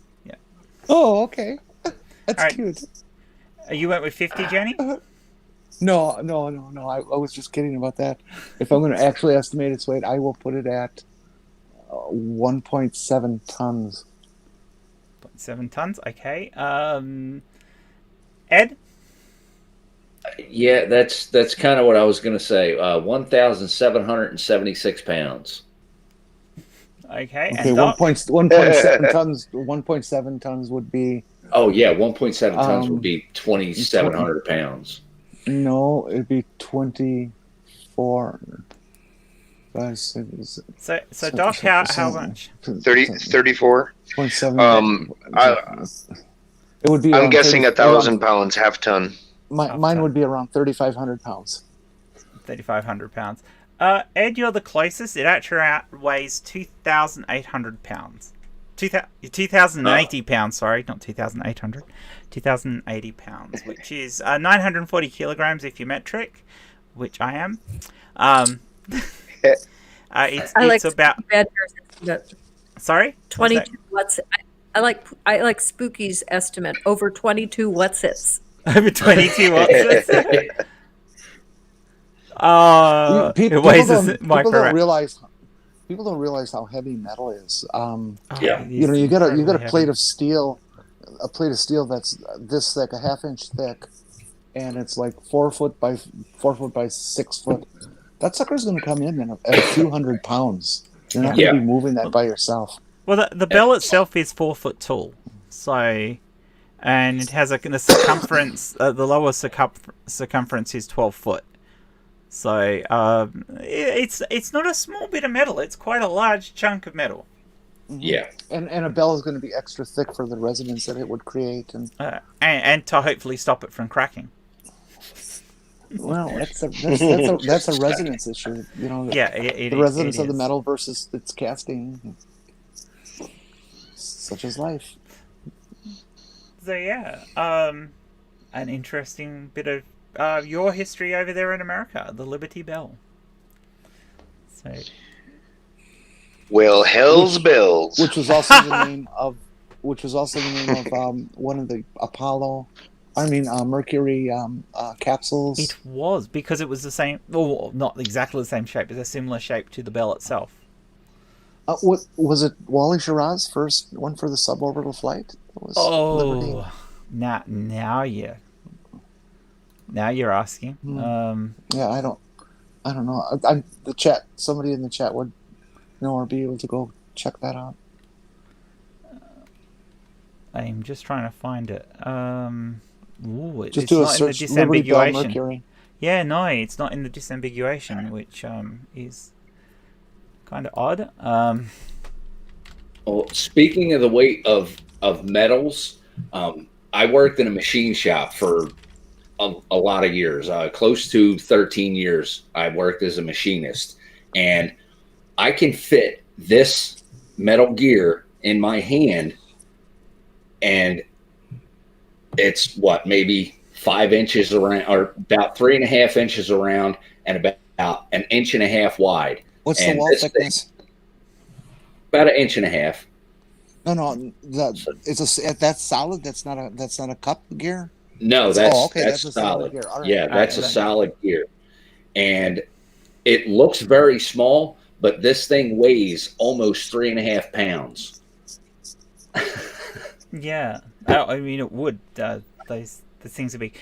Oh, okay. That's All right. cute. You went with 50, Jenny? No. I was just kidding about that. If I'm going to actually estimate its weight, I will put it at 1.7 tons. 7 tons. Okay. Ed? Yeah, that's kind of what I was going to say. 1,776 pounds. Okay. Okay, And Doc? 1.7 tons. 1.7 tons would be. Oh yeah, 1.7 tons would be 2,700 2,700 pounds. No, it'd be 24. So Doc, how much? 34. 0.7. It would be. I'm guessing 1,000 around, pounds, half ton. mine would be around 3,500 pounds. 3,500 pounds. Ed, you're the closest. It actually weighs 2,800 pounds. 2,080 pounds, sorry, not 2,800. 2,080 pounds, which is 940 kilograms if you're metric, which I am. It's about... Sorry? 22 what's I like Spooky's estimate over 22 what's-its. Over 22 what's-its? People don't realize how heavy metal is. You get a plate of steel, that's this thick, a half-inch thick, and it's like 4 foot by 6 foot. That sucker's going to come in at a few hundred pounds. You're not going to be moving that by yourself. Well, the bell itself is 4 foot tall, so, and it has the circumference. The lower circumference is 12 foot. So it's not a small bit of metal. It's quite a large chunk of metal. Yeah, and a bell is going to be extra thick for the resonance that it would create, and to hopefully stop it from cracking. Well, that's a resonance issue, you know. Yeah, the resonance of the metal versus its casting, such as life. So yeah, an interesting bit of your history over there in America, the Liberty Bell. So, well, hell's bells. Which was also the name of one of the Mercury capsules. It was, because it was the same, well, not exactly the same shape, but a similar shape to the bell itself. Was it Wally Schirra's first one for the suborbital flight? Liberty? Now you're asking. Yeah, I don't know. Somebody in the chat would know or be able to go check that out. I'm just trying to find it. Just do a search. Liberty Bell Mercury. Yeah, no, it's not in the disambiguation, which is kind of odd. Well, speaking of the weight of metals, I worked in a machine shop for a lot of years, close to 13 years. I worked as a machinist, and I can fit this metal gear in my hand, and it's maybe 5 inches around, or about 3.5 inches around, and about 1.5 inches wide. What's the wall thickness? About 1.5 inches. No, that's solid. That's not a cup gear. No, that's that's solid. Gear. Right. Yeah, that's a solid gear, and it looks very small, but this thing weighs almost 3.5 pounds. Yeah, I mean it would. The things are big.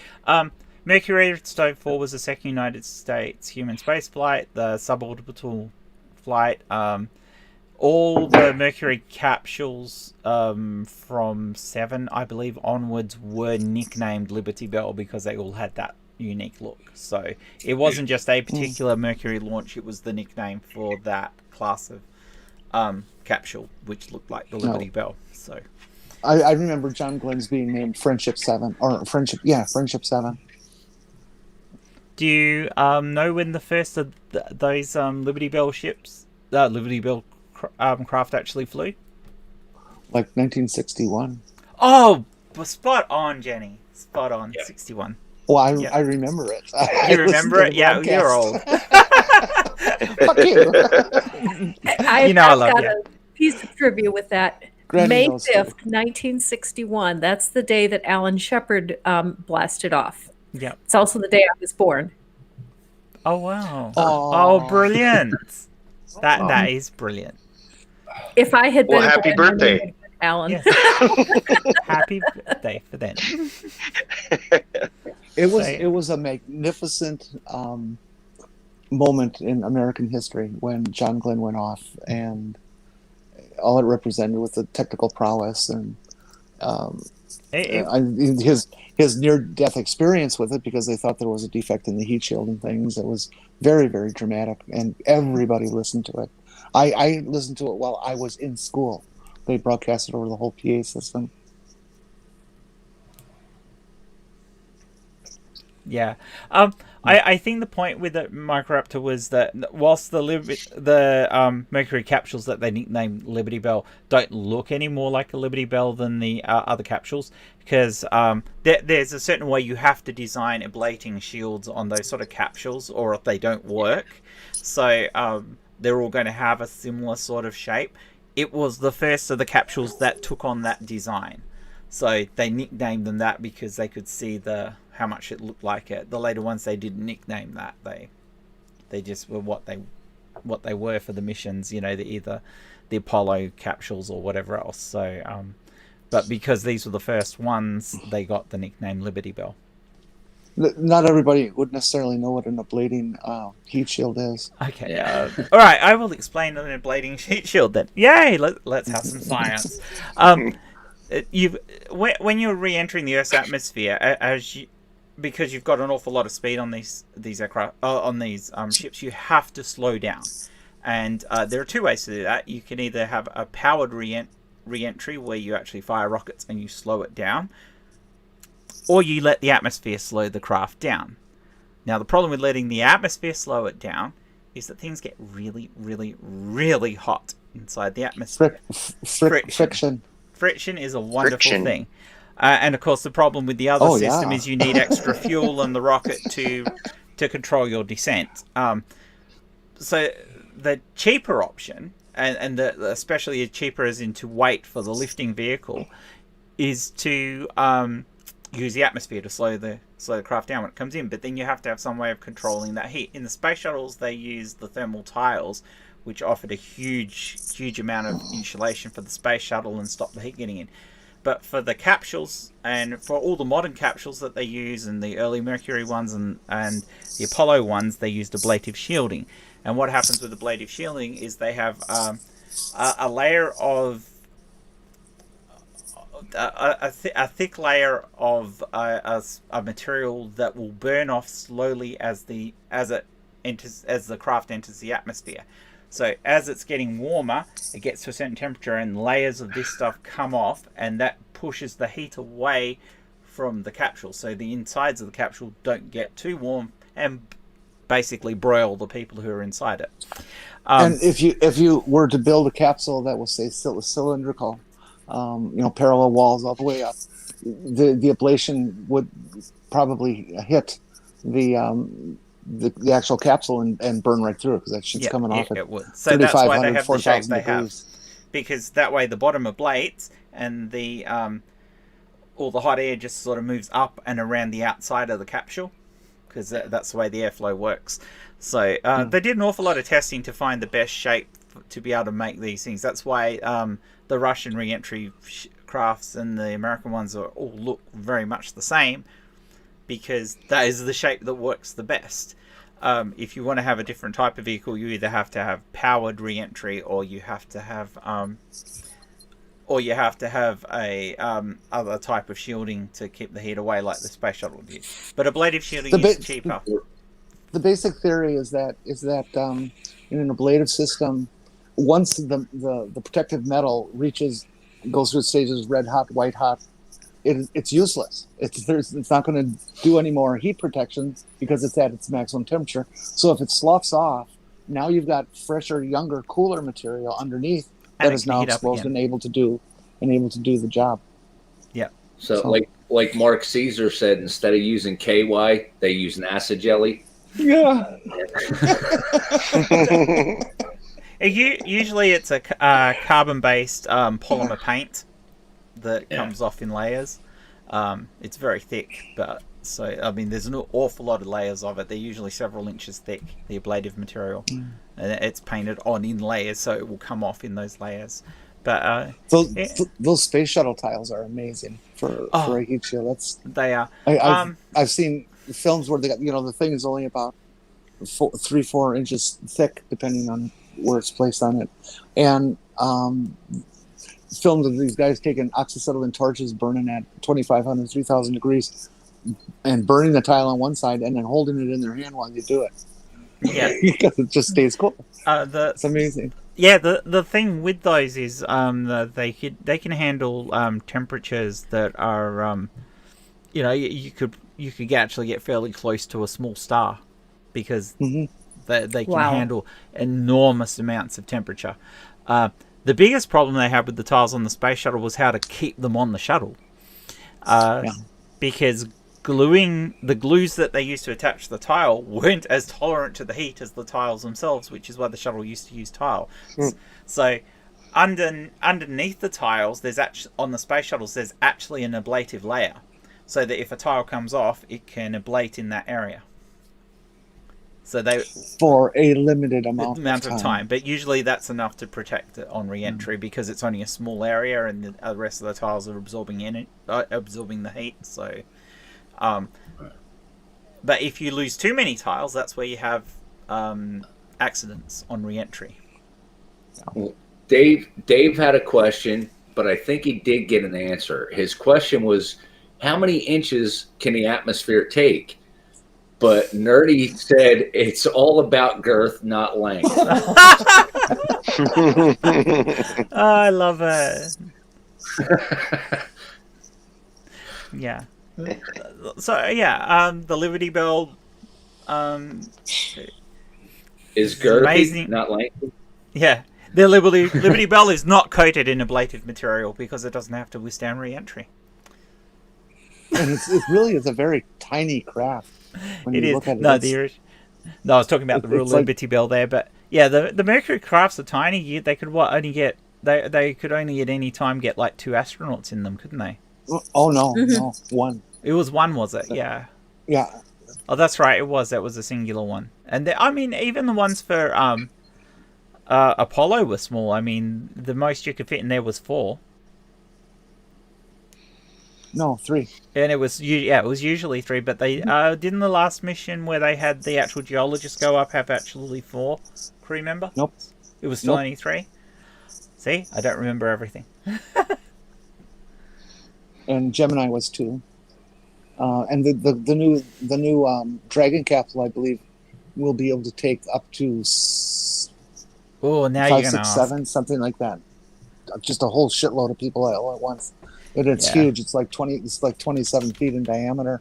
Mercury Stone 4 was the second United States human space flight, the suborbital flight. All the Mercury capsules from 7, I believe, onwards were nicknamed Liberty Bell because they all had that unique look. So it wasn't just a particular Mercury launch, it was the nickname for that class of capsule, which looked like the Liberty Bell. So I remember John Glenn's being named Friendship 7, or Friendship 7. Do you know when the first of those Liberty Bell ships, Liberty Bell craft actually flew? Like 1961. Oh, spot on, Jenny. Spot on. Yep. 61. Well, I remember it. You remember it? Yeah, you're old. Fuck you. I I love got you. a piece of trivia with that. Granny May knows 5th, 1961. That's the day that Alan Shepard blasted off. Yep. It's also the day I was born. Oh wow. Aw. Oh, brilliant. That is brilliant. If I had been Well, a happy boy, my name birthday. would have been Alan. Yes. Happy birthday for them. It was a magnificent moment in American history when John Glenn went off, and all it represented was the technical prowess and his near-death experience with it, because they thought there was a defect in the heat shield and things. It was very, very dramatic, and everybody listened to it. I listened to it while I was in school. They broadcast it over the whole PA system. Yeah. I think the point with the Microraptor was that whilst the Mercury capsules that they nicknamed Liberty Bell don't look any more like a Liberty Bell than the other capsules, because there's a certain way you have to design ablating shields on those sort of capsules, or they don't work. So they're all going to have a similar sort of shape. It was the first of the capsules that took on that design. So they nicknamed them that because they could see how much it looked like it. The later ones, they didn't nickname that. They just were what they were for the missions. Either the Apollo capsules or whatever else. So, but because these were the first ones, they got the nickname Liberty Bell. Not everybody would necessarily know what an ablating heat shield is. Okay. All right. I will explain an ablating heat shield then. Yay! Let's have some science. When you're re-entering the Earth's atmosphere, because you've got an awful lot of speed on these aircraft, on these ships, you have to slow down. And there are two ways to do that. You can either have a powered re-entry where you actually fire rockets and you slow it down, or you let the atmosphere slow the craft down. Now, the problem with letting the atmosphere slow it down is that things get really, really, really hot inside the atmosphere. Friction. Friction is a wonderful thing. And of course, the problem with the other system is you need extra fuel in the rocket to control your descent. So the cheaper option, and especially cheaper as into weight for the lifting vehicle, is to use the atmosphere to slow the craft down when it comes in. But then you have to have some way of controlling that heat. In the space shuttles, they use the thermal tiles, which offered a huge amount of insulation for the space shuttle and stopped the heat getting in. But for the capsules, and for all the modern capsules that they use, and the early Mercury ones and the Apollo ones, they used ablative shielding. And what happens with ablative shielding is they have a layer of a thick layer of a material that will burn off slowly as the craft enters the atmosphere. So as it's getting warmer, it gets to a certain temperature and layers of this stuff come off, and that pushes the heat away from the capsule. So the insides of the capsule don't get too warm and basically broil the people who are inside it. And if you were to build a capsule that was, say, cylindrical, parallel walls all the way up, the ablation would probably hit the actual capsule and burn right through it, because that shit's coming off at it would. So that's why they have the shape they have, because that way the bottom ablates and the all the hot air just sort of moves up and around the outside of the capsule, because that's the way the airflow works. So they did an awful lot of testing to find the best shape to be able to make these things. That's why the Russian re-entry crafts and the American ones all look very much the same, because that is the shape that works the best. If you want to have a different type of vehicle, you either have to have powered re-entry, or you have to have a other type of shielding to keep the heat away, like the space shuttle did. But ablative shielding is cheaper. The basic theory is that in an ablative system, once the protective metal goes through stages red hot, white hot, it's useless. It's not going to do any more heat protection because it's at its maximum temperature. So if it sloughs off, now you've got fresher, younger, cooler material underneath that is now exposed and able to do the job. Yeah. So like Mark Caesar said, instead of using KY, they use NASA jelly. Yeah. Usually it's a carbon-based polymer paint that comes off in layers. It's very thick, but I mean, there's an awful lot of layers of it. They're usually several inches thick, the ablative material, and it's painted on in layers, so it will come off in those layers. But those space shuttle tiles are amazing for a heat shield. They are. I've seen films where they got, the thing is only about 3-4 inches thick, depending on where it's placed on it, and films of these guys taking oxyacetylene torches, burning at 2,500, 3,000 degrees, and burning the tile on one side, and then holding it in their hand while they do it. Yeah, because it just stays cool. It's amazing. Yeah, the thing with those is they can handle temperatures that are you could actually get fairly close to a small star because they can handle enormous amounts of temperature. The biggest problem they had with the tiles on the space shuttle was how to keep them on the shuttle, because the glues that they used to attach to the tile weren't as tolerant to the heat as the tiles themselves, which is why the shuttle used to use tile. So underneath the tiles, on the space shuttles, there's actually an ablative layer, so that if a tile comes off, it can ablate in that area. So for a limited amount of time. But usually that's enough to protect it on re-entry because it's only a small area and the rest of the tiles are absorbing the heat. So, but if you lose too many tiles, that's where you have accidents on re-entry. Well, Dave had a question, but I think he did get an answer. His question was, how many inches can the atmosphere take? But Nerdy said it's all about girth, not length. I love it. Yeah. So the Liberty Bell is girthy, amazing. Not lengthy. Yeah, the Liberty Bell is not coated in ablative material because it doesn't have to withstand re-entry. And it really is a very tiny craft. It is. No, I was talking about the real Liberty Bell there, but yeah, the Mercury crafts are tiny. They could they could only at any time get like 2 astronauts in them, couldn't they? Oh no, no, 1. It was 1, was it? Yeah. Yeah. Oh, that's right. It was. That was a singular one. And I mean, even the ones for Apollo were small. I mean, the most you could fit in there was 4. No, 3. And it was usually 3, but they didn't the last mission where they had the actual geologist go up have actually 4 crew member? Nope. It was still only 3. See, I don't remember everything. And Gemini was 2. And the new Dragon capsule, I believe, will be able to take up to 5, 6, 7, something like that. Just a whole shitload of people all at once. It's huge. It's like 27 feet in diameter,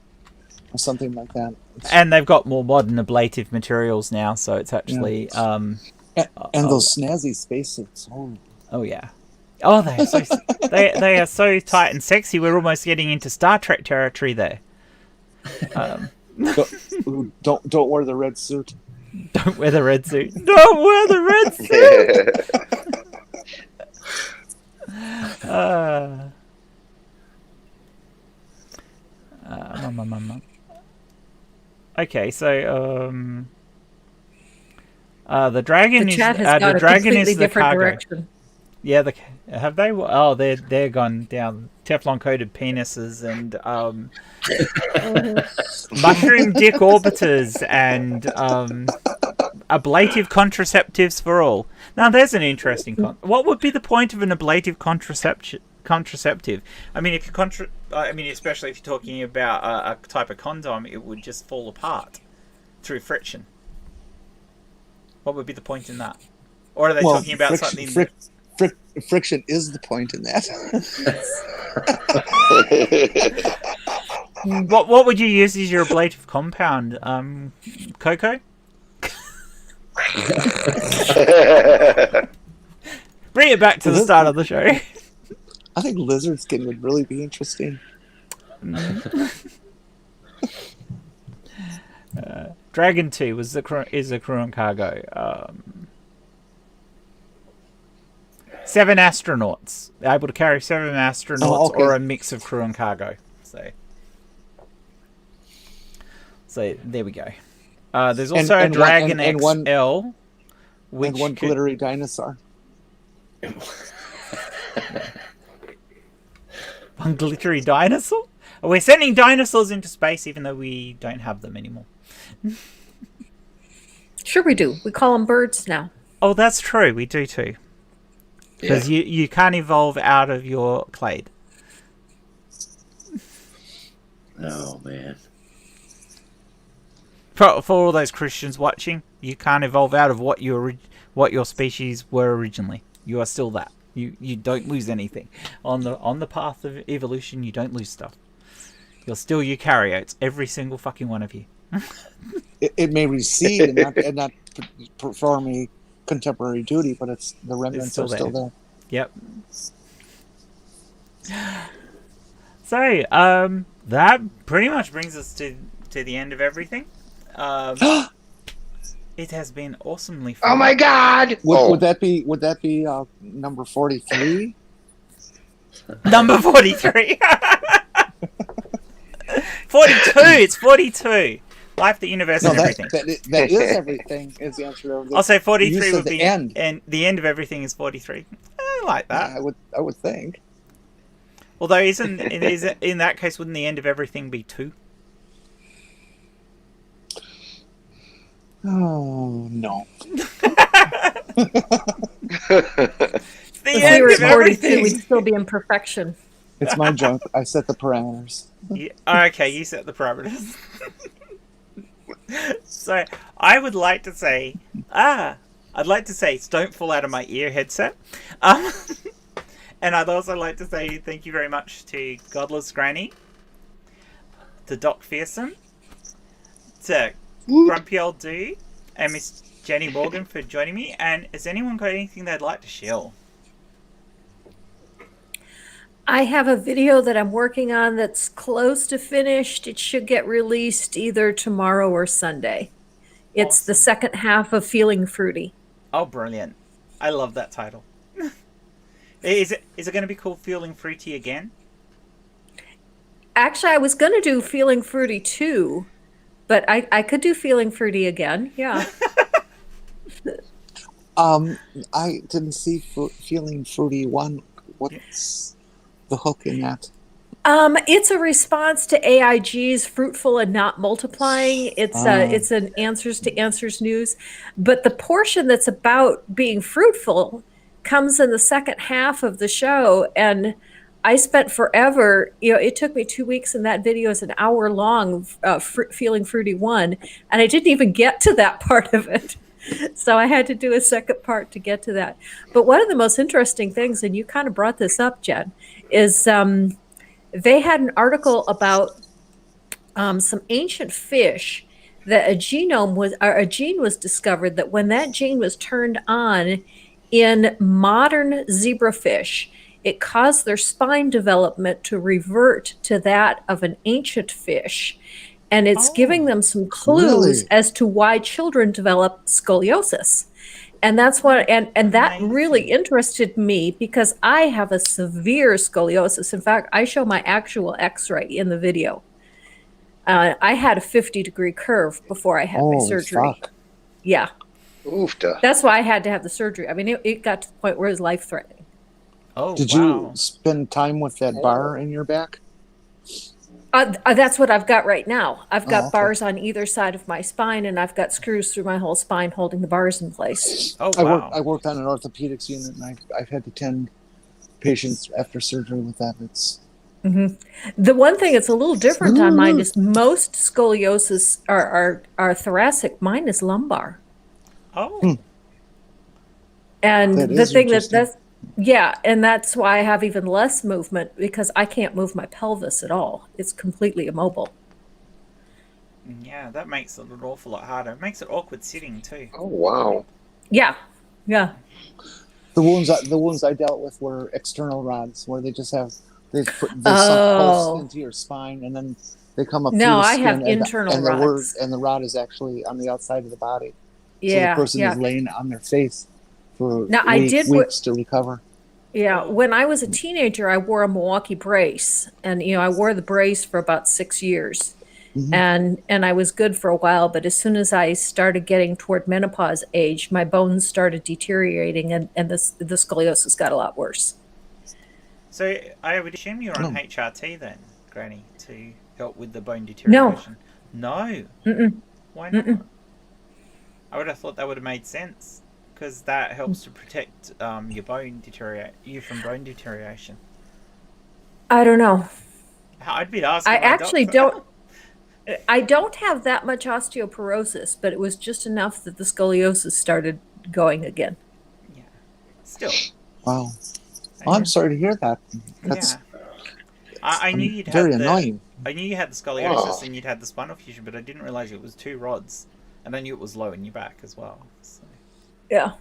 or something like that. And they've got more modern ablative materials now, so it's actually and those snazzy spacesuits. Oh yeah. Oh, they are so tight and sexy. We're almost getting into Star Trek territory there. Don't wear the red suit. Don't wear the red suit. Don't wear the red suit. Okay, so the dragon the chat has got a completely different direction. Yeah, have they? Oh, they're gone down Teflon coated penises and mushroom dick orbiters and ablative contraceptives for all. Now, there's an interesting what would be the point of an ablative contraceptive? I mean, especially if you're talking about a type of condom, it would just fall apart through friction. What would be the point in that? Or are they talking about something? Friction is the point in that. What would you use as your ablative compound? Cocoa? Bring it back to the start of the show. I think lizard skin would really be interesting. Dragon 2 is a crew and cargo. 7 astronauts. Able to carry 7 astronauts or a mix of crew and cargo. So there we go. There's also a Dragon XL. And one glittery dinosaur. One glittery dinosaur? Oh, we're sending dinosaurs into space even though we don't have them anymore. Sure we do. We call them birds now. Oh, that's true. We do too. Because you can't evolve out of your clade. Oh, man. For all those Christians watching, you can't evolve out of what your species were originally. You are still that. You don't lose anything. On the path of evolution, you don't lose stuff. You're still eukaryotes, every single fucking one of you. It may recede and not perform a contemporary duty, but the remnants are still there. Yep. So, that pretty much brings us to the end of everything. It has been awesomely fun. Oh my God! Would that be number 43? Number 43. 42. It's 42. Life, the universe, and everything. That is everything. Is the answer to I'll say 43 would be the end. And the end of everything is 43. I like that. Yeah, I would think. Although, in that case, wouldn't the end of everything be 2? Oh no. It's the If end we were of at 42, everything. we'd still be in perfection. It's my junk. I set the parameters. Okay, you set the parameters. So, I would like to say, don't fall out of my ear headset. And I'd also like to say thank you very much to Godless Granny, to Doc Fearsome, to Grumpy Old Dude, and Miss Jenni Morgan for joining me. And has anyone got anything they'd like to shill? I have a video that I'm working on that's close to finished. It should get released either tomorrow or Sunday. It's the second half of Feeling Fruity. Oh, brilliant. I love that title. Is it going to be called Feeling Fruity again? Actually, I was going to do Feeling Fruity 2, but I could do Feeling Fruity again. Yeah. I didn't see Feeling Fruity 1. What's the hook in that? It's a response to AIG's Fruitful and Not Multiplying. It's an Answers to Answers news. But the portion that's about being fruitful comes in the second half of the show. And I spent forever, it took me 2 weeks, and that video is an hour long, Feeling Fruity 1. And I didn't even get to that part of it. So I had to do a second part to get to that. But one of the most interesting things, and you kind of brought this up, Jen, is they had an article about some ancient fish that a gene was discovered that when that gene was turned on in modern zebrafish, it caused their spine development to revert to that of an ancient fish. And it's giving them some clues as to why children develop scoliosis. And that's what, and that really interested me because I have a severe scoliosis. In fact, I show my actual X-ray in the video. I had a 50-degree curve before I had my surgery. Fuck. Yeah. Oofta. That's why I had to have the surgery. I mean, it got to the point where it was life-threatening. Oh, Did you spend time with that bar in your back? That's what I've got right now. I've got bars on either side of my spine, and I've got screws through my whole spine holding the bars in place. Oh, wow. I worked on an orthopedics unit, and I've had to tend patients after surgery with that. It's The one thing that's a little different on mine is most scoliosis are thoracic. Mine is lumbar. Oh. And That the is thing interesting. and that's why I have even less movement because I can't move my pelvis at all. It's completely immobile. Yeah, that makes it an awful lot harder. It makes it awkward sitting too. Oh wow. Yeah. the wounds I dealt with were external rods, where they just have They sunk posts into your spine, and then they come up through No, the I skin, have internal rods. the rod is actually on the outside of the body. So the Yeah, person yeah. is laying on their face for Now I did weeks to recover. Yeah, when I was a teenager, I wore a Milwaukee brace, and I wore the brace for about 6 years, Hmm. and I was good for a while. But as soon as I started getting toward menopause age, my bones started deteriorating, and the scoliosis got a lot worse. So I would assume you're on Oh. HRT then, Granny, to help with the bone No, deterioration. No. mm-mm, Why not? mm-mm. I would have thought that would have made sense because that helps to protect you from bone deterioration. I don't know. I'd be asking I my actually doctor. don't. I don't have that much osteoporosis, but it was just enough that the scoliosis started going again. Yeah. Still. Wow. Oh, I'm sorry to hear that. That's Yeah. I knew you'd very had annoying. I knew you had the scoliosis and you'd had the spinal fusion, but I didn't realize it was 2 rods, and I knew it was low in your back as well. So. Yeah,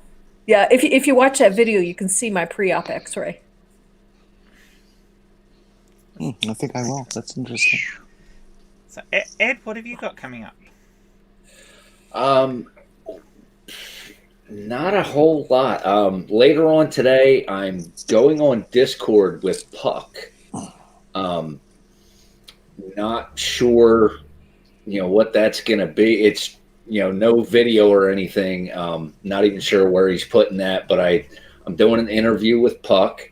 yeah. If you watch that video, you can see my pre-op X-ray. I think I will. That's interesting. So Ed, what have you got coming up? Not a whole lot. Later on today, I'm going on Discord with Puck. Not sure, what that's going to be. It's, no video or anything. Not even sure where he's putting that, but I'm doing an interview with Puck.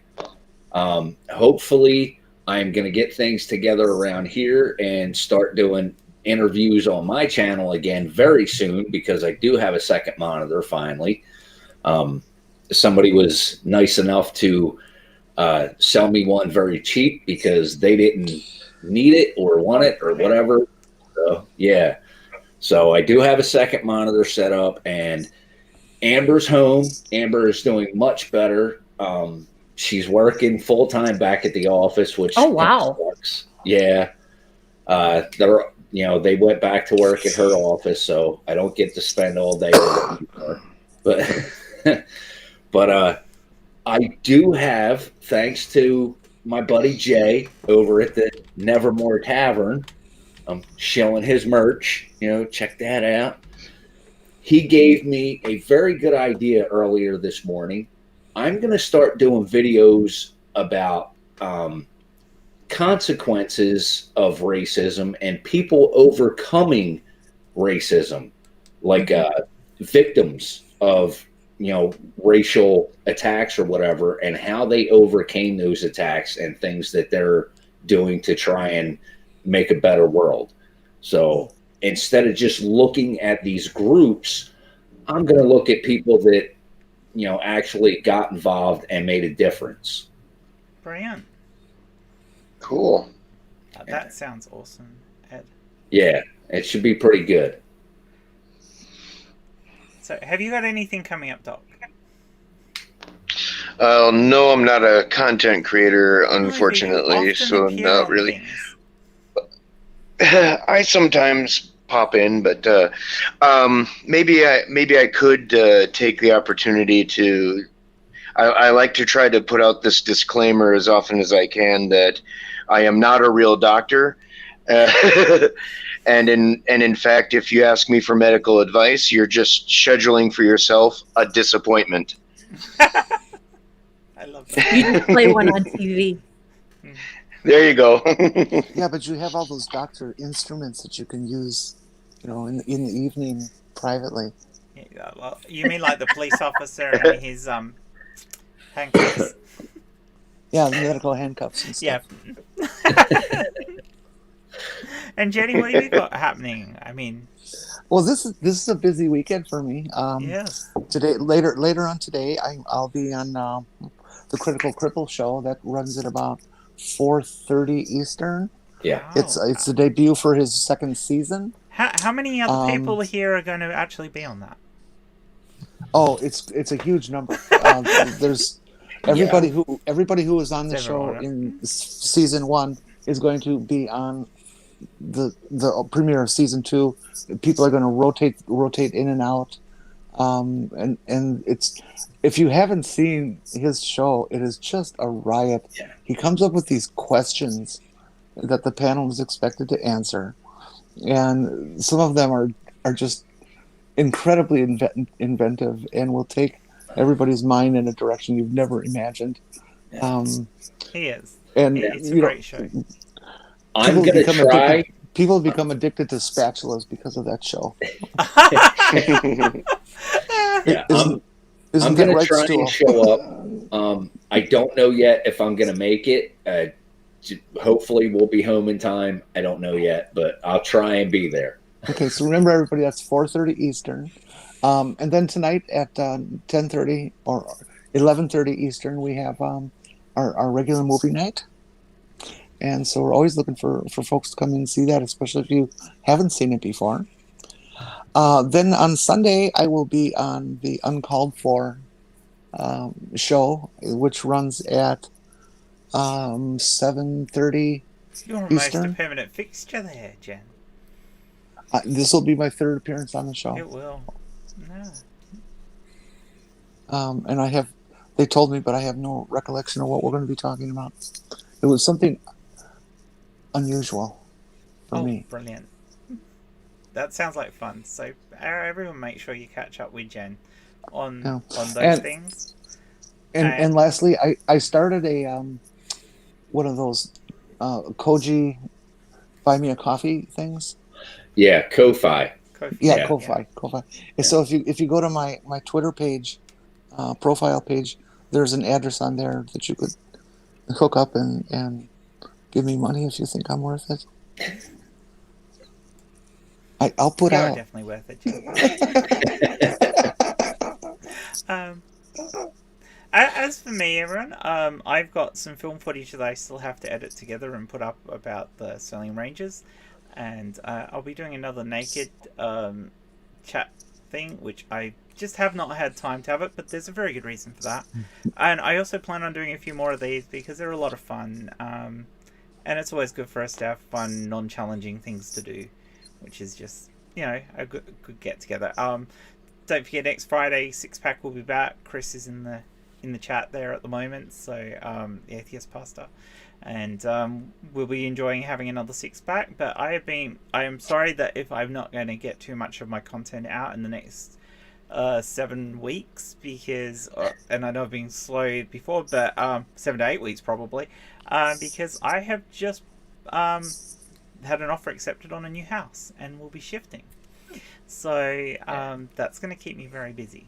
Hopefully I'm going to get things together around here and start doing interviews on my channel again very soon, because I do have a second monitor finally. Somebody was nice enough to sell me one very cheap because they didn't need it or want it or whatever. So, yeah. So I do have a second monitor set up, and Amber's home. Amber is doing much better. She's working full time back at the office, which wow, sucks. Yeah. They went back to work at her office, so I don't get to spend all day with her. But I do have, thanks to my buddy Jay over at the Nevermore Tavern, I'm shilling his merch. Check that out. He gave me a very good idea earlier this morning. I'm going to start doing videos about consequences of racism and people overcoming racism, like victims of racial attacks or whatever, and how they overcame those attacks and things that they're doing to try and make a better world. So instead of just looking at these groups, I'm going to look at people that actually got involved and made a difference. Brilliant. Cool. That sounds awesome, Ed. Yeah, it should be pretty good. So, have you got anything coming up, Doc? No, I'm not a content creator, unfortunately, No, but you so often appear not on really. things. I sometimes pop in, but maybe I could take the opportunity to. I like to try to put out this disclaimer as often as I can that I am not a real doctor, and in fact, if you ask me for medical advice, you're just scheduling for yourself a disappointment. I love that. you just play one on TV. There you go. Yeah, but you have all those doctor instruments that you can use, in the evening privately. Yeah, well, you mean like the police officer and his handcuffs? Yeah, the medical handcuffs and stuff. Yeah. And Jenny, what have you got happening? I mean, Well, this is a busy weekend for me. yes. Today, later on today, I'll be on the Critical Cripple show that runs at about 4:30 Eastern. Yeah. Wow. It's the debut for his second season. How many other people here are going to actually be on that? Oh, it's a huge number. There's everybody who was on the show in season 1 is going to be on the premiere of season 2. People are going to rotate in and out. And it's, if you haven't seen his show, it is just a riot. Yeah. He comes up with these questions that the panel is expected to answer, and some of them are just incredibly inventive and will take everybody's mind in a direction you've never imagined. He is. And It's a great show. I'm gonna try. People become addicted to spatulas because of that show. Yeah, Isn't I'm that gonna right, try Stu? and show up. I don't know yet if I'm gonna make it. Hopefully, we'll be home in time. I don't know yet, but I'll try and be there. Okay, so remember, everybody, that's 4:30 Eastern, and then tonight at 10:30 or 11:30 Eastern, we have our regular movie night, and so we're always looking for folks to come in and see that, especially if you haven't seen it before. Then on Sunday, I will be on the Uncalled For show, which runs at 7:30 You're almost Eastern. a permanent fixture there, Jen. This will be my third appearance on the show. It will. No. And they told me, but I have no recollection of what we're going to be talking about. It was something unusual for me. Brilliant. That sounds like fun. So everyone make sure you catch up with Jen on those things. And lastly, I started a one of those Koji buy me a coffee things. Yeah, Ko-Fi. Yeah, Ko-Fi. And so if you go to my Twitter page, profile page, there's an address on there that you could hook up and give me money if you think I'm worth it. I'll put out. You're definitely worth it, Jen. As for me, everyone, I've got some film footage that I still have to edit together and put up about the Sterling Rangers, and I'll be doing another naked chat thing, which I just have not had time to have it, but there's a very good reason for that. And I also plan on doing a few more of these because they're a lot of fun, and it's always good for us to have fun, non-challenging things to do, which is just, a good get together. Don't forget, next Friday, Six Pack will be back. Chris is in the chat there at the moment, so the atheist pastor, and we'll be enjoying having another six pack. But I am sorry that if I'm not going to get too much of my content out in the next 7 weeks, because and I know I've been slow before, but 7 to 8 weeks probably, because I have just had an offer accepted on a new house and we'll be shifting, so that's going to keep me very busy.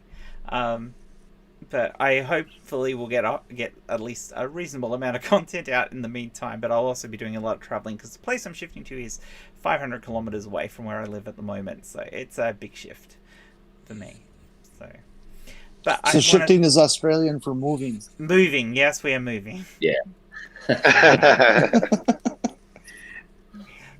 But I hopefully will get at least a reasonable amount of content out in the meantime. But I'll also be doing a lot of traveling because the place I'm shifting to is 500 kilometers away from where I live at the moment. So it's a big shift for me. So Shifting is Australian for moving. Moving, yes, we are moving. Yeah.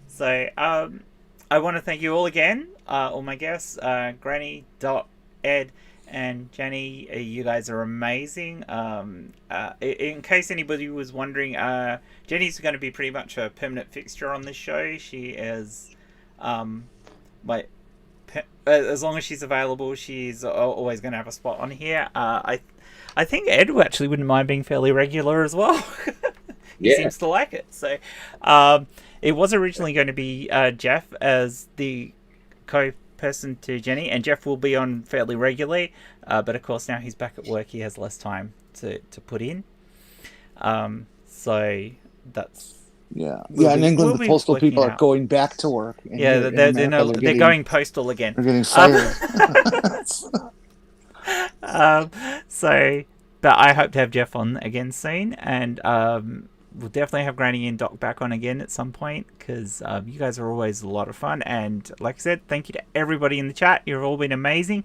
So I want to thank you all again, all my guests, Granny, Dot, Ed, and Jenny. You guys are amazing. In case anybody was wondering, Jenny's going to be pretty much a permanent fixture on this show. She is, as long as she's available, she's always going to have a spot on here. I think Ed actually wouldn't mind being fairly regular as well. He seems to like it. So it was originally going to be Jeff as the co-person to Jenny, and Jeff will be on fairly regularly, but of course now he's back at work, he has less time to put in. So that's... Yeah, in England, the postal people are going back to work. Yeah, they're going postal again. They're getting fired. But I hope to have Jeff on again soon, and we'll definitely have Granny and Doc back on again at some point, because you guys are always a lot of fun. And like I said, thank you to everybody in the chat. You've all been amazing,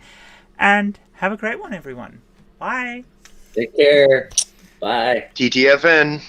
and have a great one, everyone. Bye. Take care. Bye. TTFN.